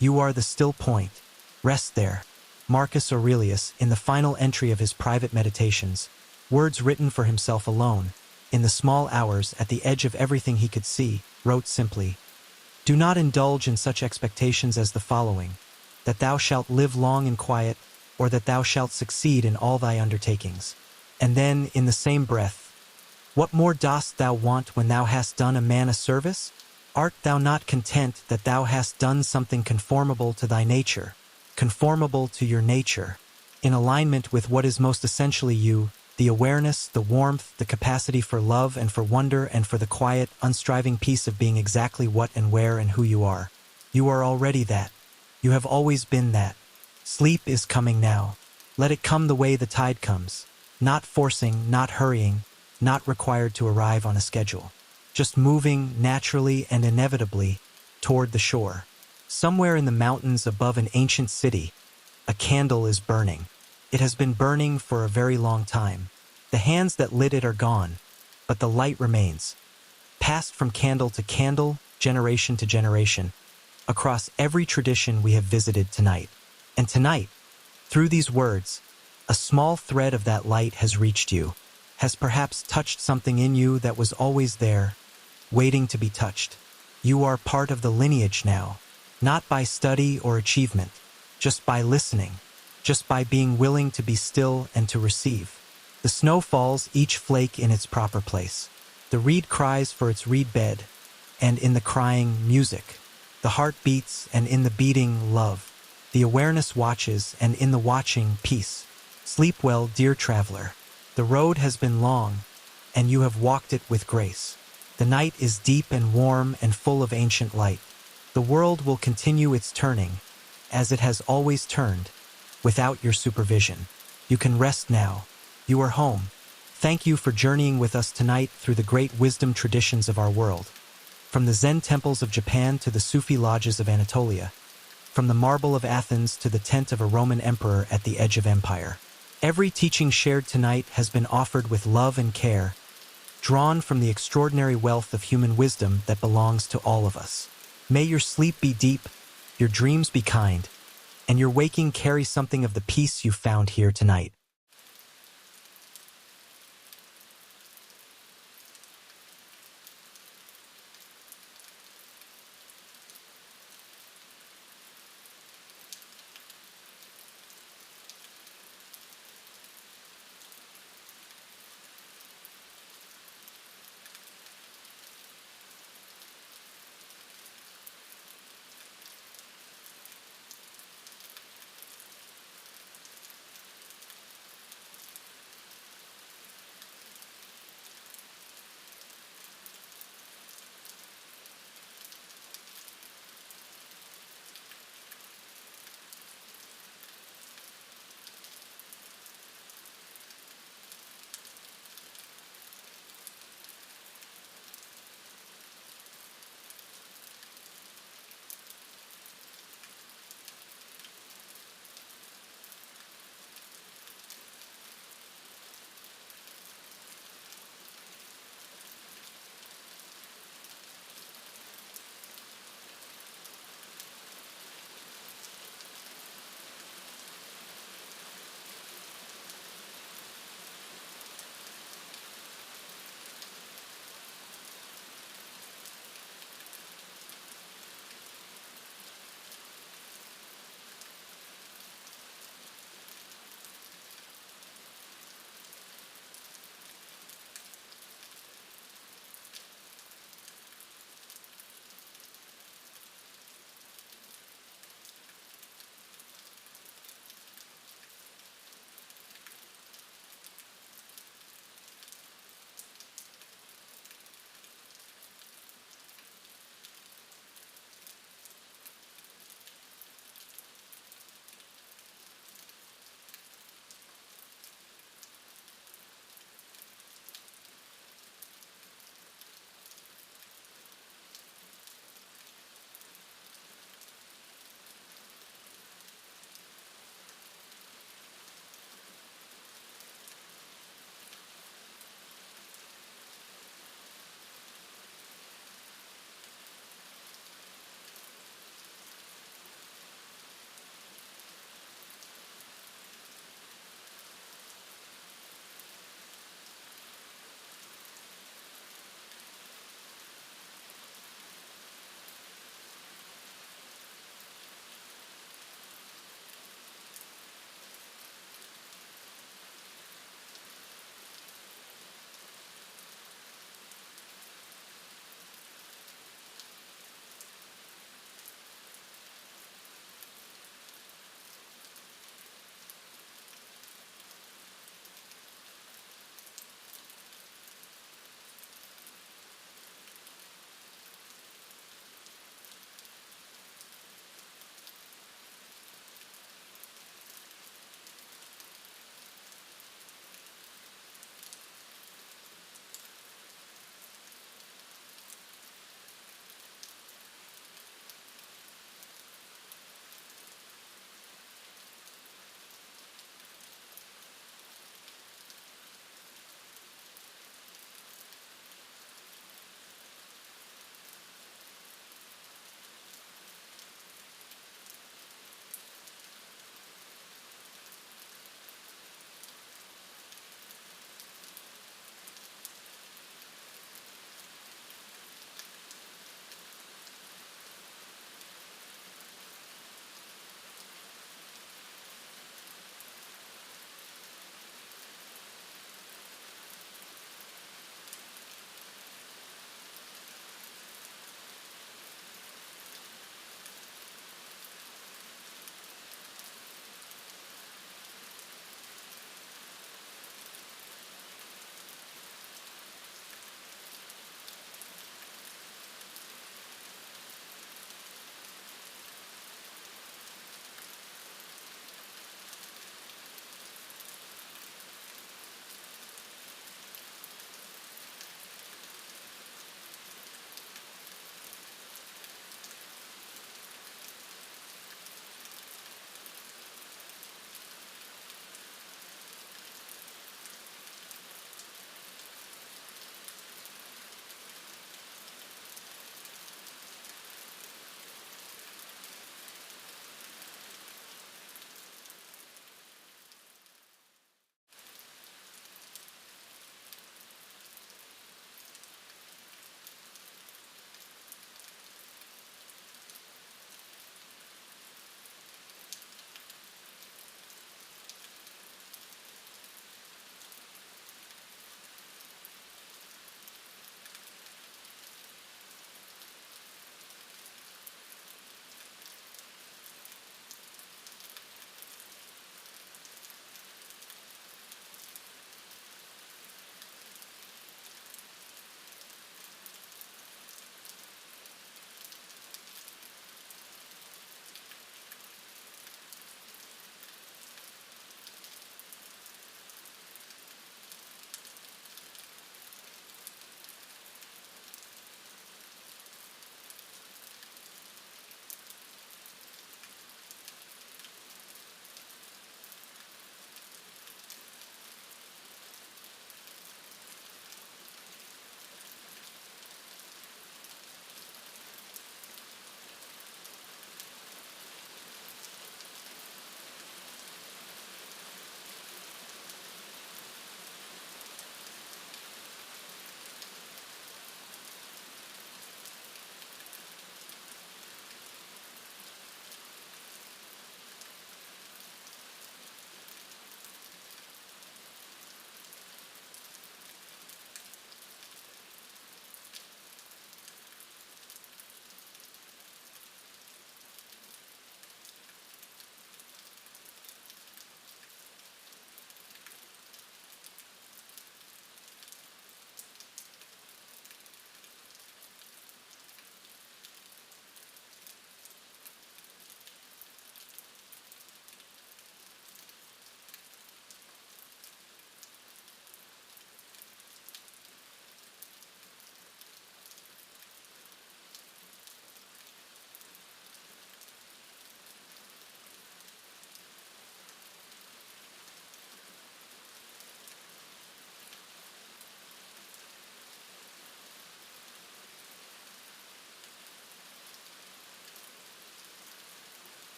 You are the still point. Rest there. Marcus Aurelius, in the final entry of his private meditations, words written for himself alone, in the small hours at the edge of everything he could see, wrote simply, "Do not indulge in such expectations as the following, that thou shalt live long in quiet, or that thou shalt succeed in all thy undertakings. And then, in the same breath, what more dost thou want when thou hast done a man a service? Art thou not content that thou hast done something conformable to thy nature, conformable to your nature, in alignment with what is most essentially you, the awareness, the warmth, the capacity for love and for wonder and for the quiet, unstriving peace of being exactly what and where and who you are. You are already that. You have always been that. Sleep is coming now. Let it come the way the tide comes. Not forcing, not hurrying, not required to arrive on a schedule. Just moving naturally and inevitably toward the shore. Somewhere in the mountains above an ancient city, a candle is burning. It has been burning for a very long time. The hands that lit it are gone, but the light remains. Passed from candle to candle, generation to generation, across every tradition we have visited tonight. And tonight, through these words, a small thread of that light has reached you, has perhaps touched something in you that was always there, waiting to be touched. You are part of the lineage now, not by study or achievement, just by listening, just by being willing to be still and to receive. The snow falls, each flake in its proper place. The reed cries for its reed bed, and in the crying, music. The heart beats, and in the beating, love. The awareness watches, and in the watching, peace. Sleep well, dear traveler. The road has been long, and you have walked it with grace. The night is deep and warm and full of ancient light. The world will continue its turning, as it has always turned, without your supervision. You can rest now. You are home. Thank you for journeying with us tonight through the great wisdom traditions of our world. From the Zen temples of Japan to the Sufi lodges of Anatolia, from the marble of Athens to the tent of a Roman emperor at the edge of empire. Every teaching shared tonight has been offered with love and care, drawn from the extraordinary wealth of human wisdom that belongs to all of us. May your sleep be deep, your dreams be kind, and your waking carry something of the peace you found here tonight.